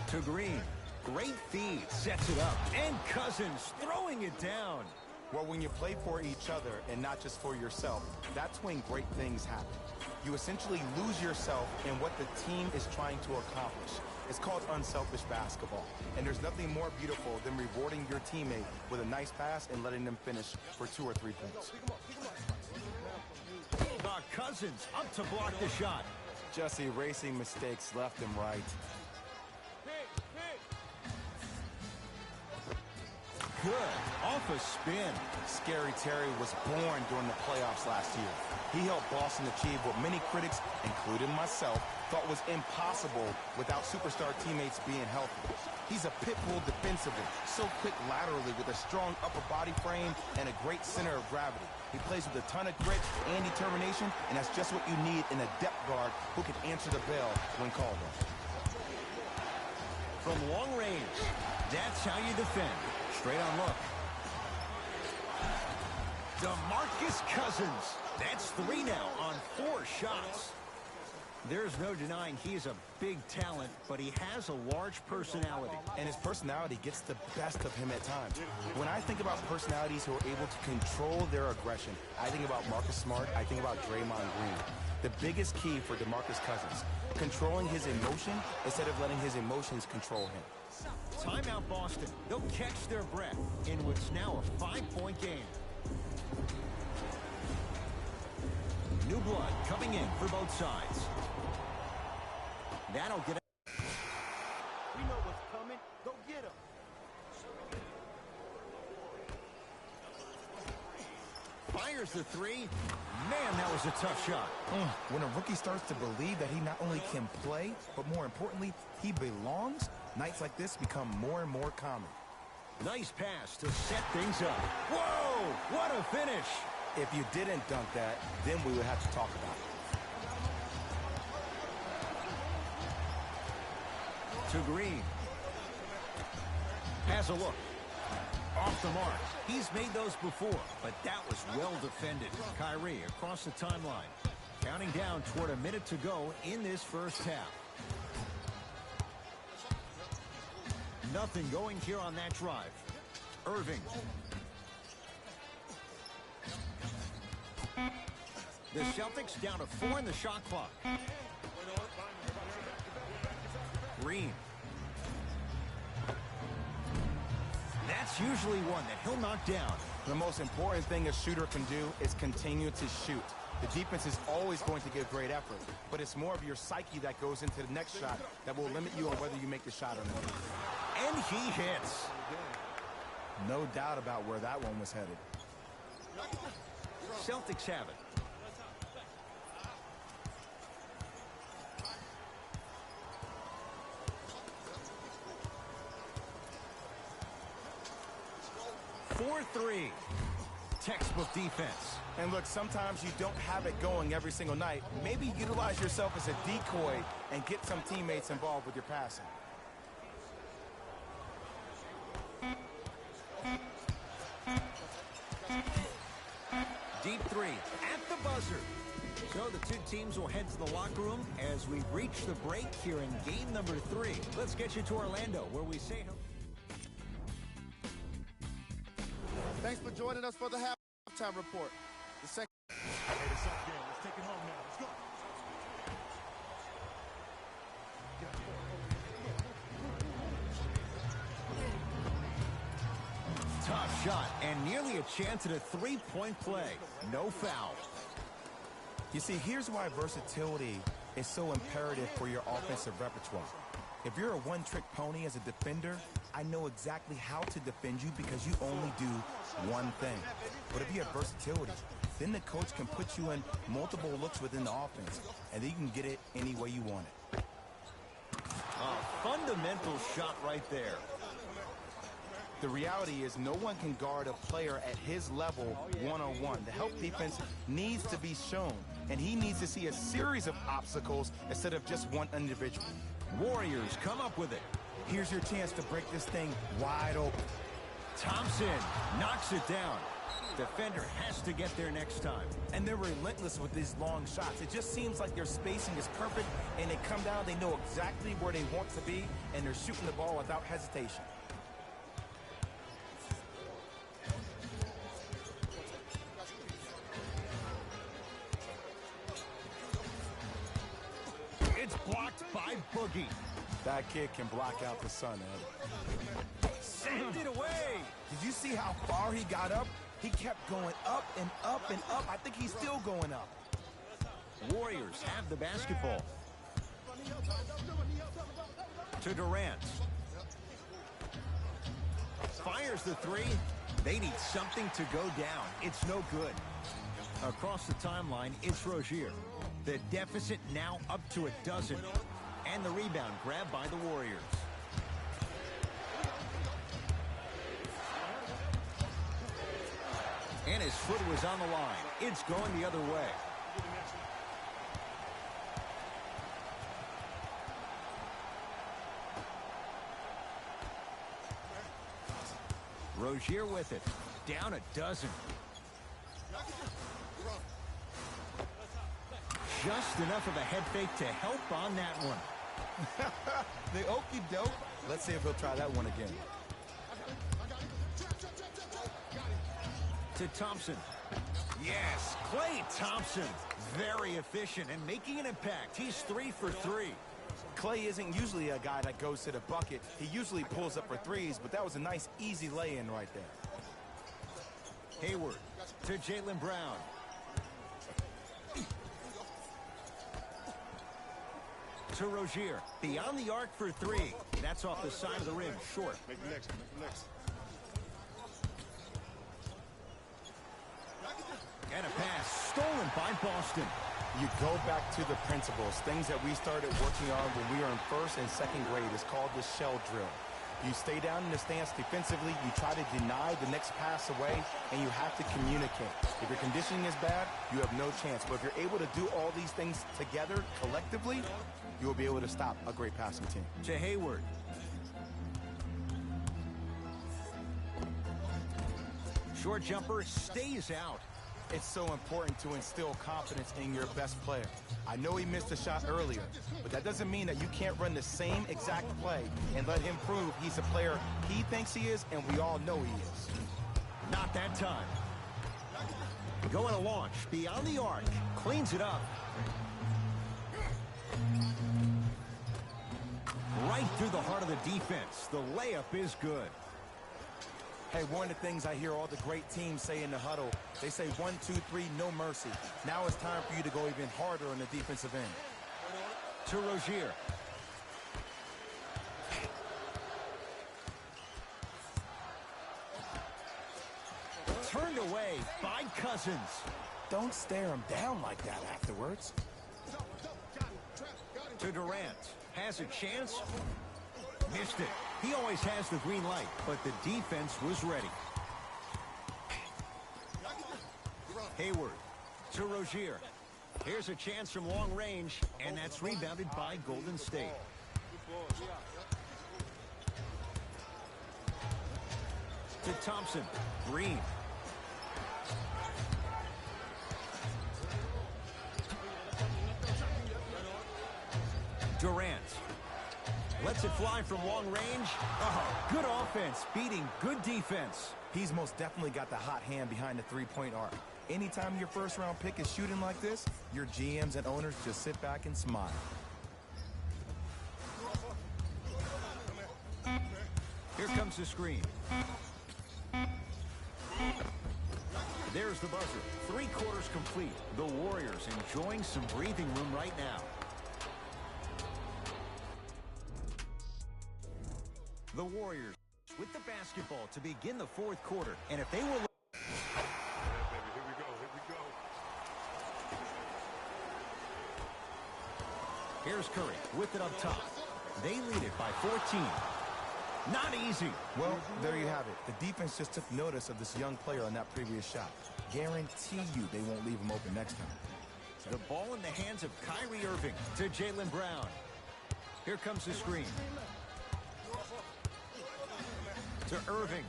To Green. Great feed, sets it up, and Cousins throwing it down. Well, when you play for each other and not just for yourself, that's when great things happen. You essentially lose yourself in what the team is trying to accomplish. It's called unselfish basketball. And there's nothing more beautiful than rewarding your teammate with a nice pass and letting them finish for 2 or 3 points. DeMarcus Cousins up to block the shot. Just erasing mistakes left and right. Good. Off a spin. Scary Terry was born during the playoffs last year. He helped Boston achieve what many critics, including myself, thought was impossible without superstar teammates being healthy. He's a pit bull defensively, so quick laterally with a strong upper body frame and a great center of gravity. He plays with a ton of grit and determination, and that's just what you need in a depth guard who can answer the bell when called on. From long range, that's how you defend. Straight on look. DeMarcus Cousins. That's 3 now on 4 shots. There's no denying he's a big talent, but he has a large personality. And his personality gets the best of him at times. When I think about personalities who are able to control their aggression, I think about Marcus Smart, I think about Draymond Green. The biggest key for DeMarcus Cousins, controlling his emotion instead of letting his emotions control him. Timeout Boston. They'll catch their breath in what's now a 5-point game. New blood coming in for both sides. That'll get it. We know what's coming. Go get him. Fires the 3. Man, that was a tough shot. When a rookie starts to believe that he not only can play, but more importantly, he belongs, nights like this become more and more common. Nice pass to set things up. Whoa, what a finish. If you didn't dunk that, then we would have to talk about it. To Green. Has a look. Off the mark. He's made those before, but that was well defended. Kyrie across the timeline. Counting down toward a minute to go in this first half. Nothing going here on that drive. Irving. The Celtics down to 4 in the shot clock. Green. That's usually one that he'll knock down. The most important thing a shooter can do is continue to shoot. The defense is always going to give great effort, but it's more of your psyche that goes into the next shot that will limit you on whether you make the shot or not. And he hits. No doubt about where that one was headed. Celtics have it. For 3. Textbook defense. And look, sometimes you don't have it going every single night. Maybe utilize yourself as a decoy and get some teammates involved with your passing. Deep 3 at the buzzer. So the two teams will head to the locker room as we reach the break here in game number 3. Let's get you to Orlando, where we say hello. Thanks for joining us for the halftime report. The second. Hey, it's up game. Let's take it home now. Let's go. Tough shot and nearly a chance at a 3-point play. No foul. You see, here's why versatility is so imperative for your offensive repertoire. If you're a one-trick pony as a defender, I know exactly how to defend you because you only do one thing. But if you have versatility, then the coach can put you in multiple looks within the offense, and then you can get it any way you want it. A fundamental shot right there. The reality is no one can guard a player at his level one-on-one. The help defense needs to be shown, and he needs to see a series of obstacles instead of just one individual. Warriors come up with it. Here's your chance to break this thing wide open. Thompson knocks it down. Defender has to get there next time. And they're relentless with these long shots. It just seems like their spacing is perfect, and they come down, they know exactly where they want to be, and they're shooting the ball without hesitation. It's blocked by Boogie. That kid can block out the sun, Ed. Send it away. Did you see how far he got up? He kept going up and up and up. I think he's still going up. Warriors have the basketball. To Durant. Fires the three. They need something to go down. It's no good. Across the timeline, it's Rozier. The deficit now up to a dozen. And the rebound grabbed by the Warriors. And his foot was on the line. It's going the other way. Rozier with it. Down a dozen. Just enough of a head fake to help on that one. The okey doke. Let's see if he'll try that one again. To Thompson. Yes, Klay Thompson. Very efficient and making an impact. He's 3 for 3. Klay isn't usually a guy that goes to the bucket. He usually pulls up for threes, but that was a nice, easy lay-in right there. Hayward to Jaylen Brown. To Rozier. Beyond the arc for 3. That's off the side of the rim. Short. Make the next. And a pass stolen by Boston. You go back to the principles, things that we started working on when we were in first and second grade. It's called the shell drill. You stay down in the stance defensively, you try to deny the next pass away, and you have to communicate. If your conditioning is bad, you have no chance. But if you're able to do all these things together, collectively, you will be able to stop a great passing team. To Hayward. Short jumper stays out. It's so important to instill confidence in your best player. I know he missed a shot earlier, but that doesn't mean that you can't run the same exact play and let him prove he's a player he thinks he is, and we all know he is. Not that time. Going to launch beyond the arc. Cleans it up. Right through the heart of the defense. The layup is good. Hey, one of the things I hear all the great teams say in the huddle, they say 1, 2, 3, no mercy. Now it's time for you to go even harder on the defensive end. To Rozier. Turned away by Cousins. Don't stare him down like that afterwards. To Durant. Has a chance. Missed it. He always has the green light, but the defense was ready. Hayward to Rozier. Here's a chance from long range, and that's rebounded by Golden State. To Thompson. Green. Durant. Lets it fly from long range. Oh, good offense, beating good defense. He's most definitely got the hot hand behind the three-point arc. Anytime your first-round pick is shooting like this, your GMs and owners just sit back and smile. Here comes the screen. There's the buzzer. 3 quarters complete. The Warriors enjoying some breathing room right now. The Warriors with the basketball to begin the 4th quarter. And if they were... Here we go. Here's Curry with it up top. They lead it by 14. Not easy. Well, there you have it. The defense just took notice of this young player on that previous shot. Guarantee you they won't leave him open next time. The ball in the hands of Kyrie Irving to Jaylen Brown. Here comes the screen. To Irving.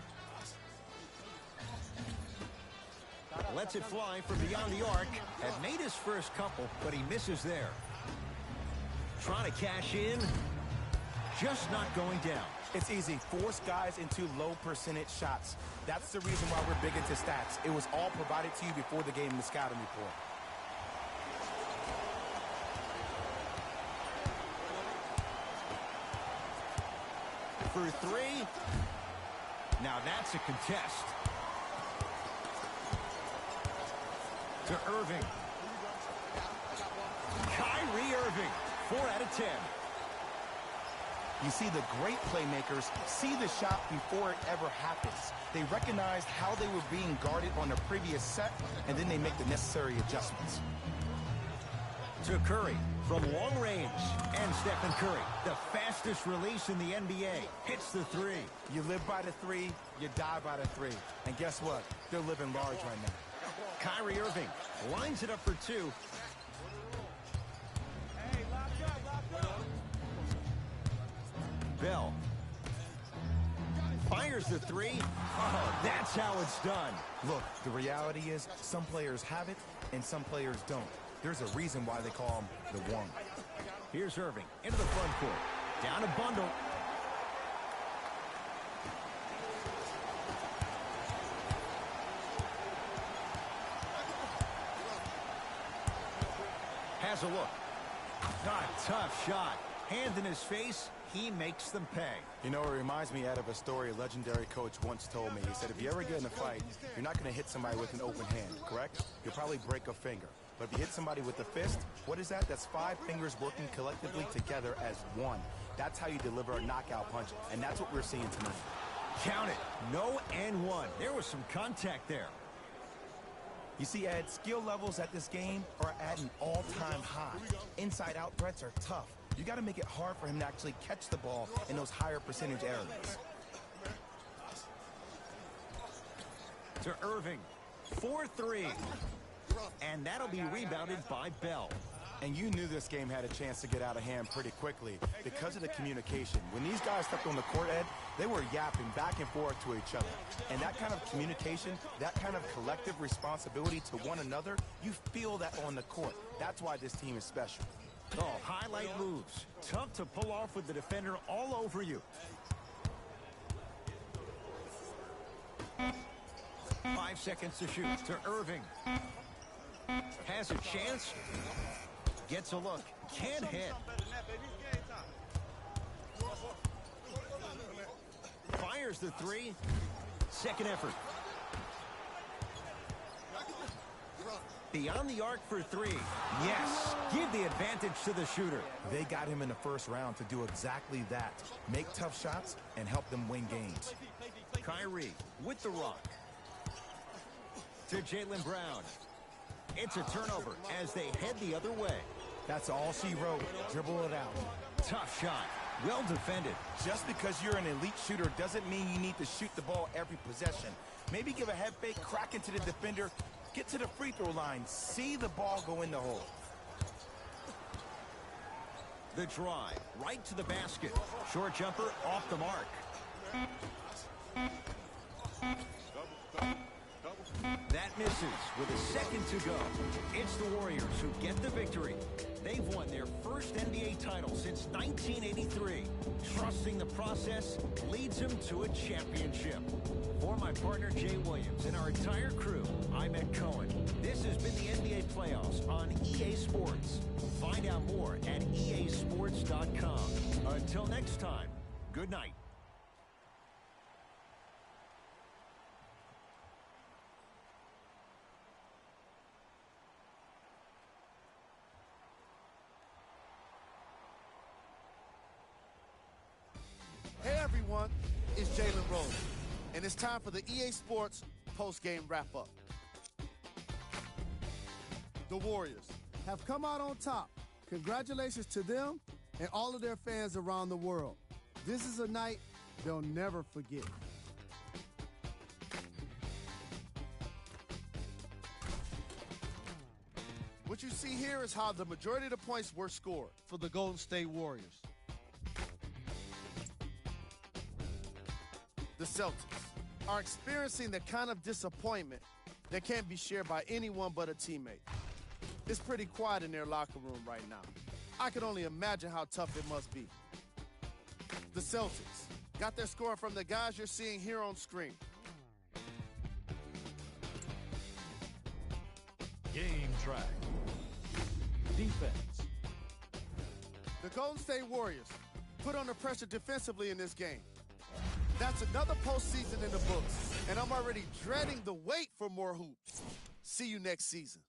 Lets it fly from beyond the arc. Had made his first couple, but he misses there. Trying to cash in. Just not going down. It's easy. Force guys into low percentage shots. That's the reason why we're big into stats. It was all provided to you before the game in the scouting report. For 3. Now that's a contest. To Irving. Kyrie Irving, 4 out of 10. You see, the great playmakers see the shot before it ever happens. They recognize how they were being guarded on the previous set, and then they make the necessary adjustments. To Curry from long range. And Stephen Curry, the fastest release in the NBA, hits the three. You live by the three, you die by the three. And guess what? They're living large right now. Kyrie Irving lines it up for 2. Bell fires the 3. Oh, that's how it's done. Look, the reality is some players have it and some players don't. There's a reason why they call him the one. Here's Irving into the front court. Down a bundle. Has a look. A tough shot. Hand in his face. He makes them pay. You know, it reminds me out of a story a legendary coach once told me. He said, if you ever get in a fight, you're not going to hit somebody with an open hand, correct? You'll probably break a finger. But if you hit somebody with a fist, what is that? That's 5 fingers working collectively together as one. That's how you deliver a knockout punch, and that's what we're seeing tonight. Count it. No and one. There was some contact there. You see, Ed, skill levels at this game are at an all-time high. Inside-out threats are tough. You got to make it hard for him to actually catch the ball in those higher percentage areas. To Irving. 4-3. And that'll be rebounded by Bell. And you knew this game had a chance to get out of hand pretty quickly because of the communication. When these guys stepped on the court, Ed, they were yapping back and forth to each other. And that kind of communication, that kind of collective responsibility to one another, you feel that on the court. That's why this team is special. Oh, highlight moves. Tough to pull off with the defender all over you. 5 seconds to shoot. To Irving. Has a chance. Gets a look. Can't hit. Fires the 3. Second effort. Beyond the arc for 3. Yes. Give the advantage to the shooter. They got him in the first round to do exactly that. Make tough shots and help them win games. Kyrie with the rock. To Jaylen Brown. It's a turnover as they head the other way. That's all she wrote. Dribble it out. Tough shot. Well defended. Just because you're an elite shooter doesn't mean you need to shoot the ball every possession. Maybe give a head fake, crack into the defender, get to the free throw line, see the ball go in the hole. The drive, right to the basket. Short jumper off the mark. That misses with a second to go. It's the Warriors who get the victory. They've won their first NBA title since 1983. Trusting the process leads them to a championship. For my partner Jay Williams and our entire crew, I'm Ed Cohen. This has been the NBA Playoffs on EA Sports. Find out more at easports.com. Until next time, good night. Hey everyone, it's Jalen Rose, and it's time for the EA Sports post-game wrap-up. The Warriors have come out on top. Congratulations to them and all of their fans around the world. This is a night they'll never forget. What you see here is how the majority of the points were scored for the Golden State Warriors. The Celtics are experiencing the kind of disappointment that can't be shared by anyone but a teammate. It's pretty quiet in their locker room right now. I can only imagine how tough it must be. The Celtics got their scoring from the guys you're seeing here on screen. Game track. Defense. The Golden State Warriors put under pressure defensively in this game. That's another postseason in the books, and I'm already dreading the wait for more hoops. See you next season.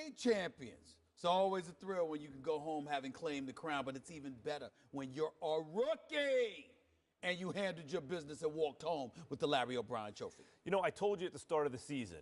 NBA champions. It's always a thrill when you can go home having claimed the crown, but it's even better when you're a rookie and you handled your business and walked home with the Larry O'Brien Trophy. You know, I told you at the start of the season.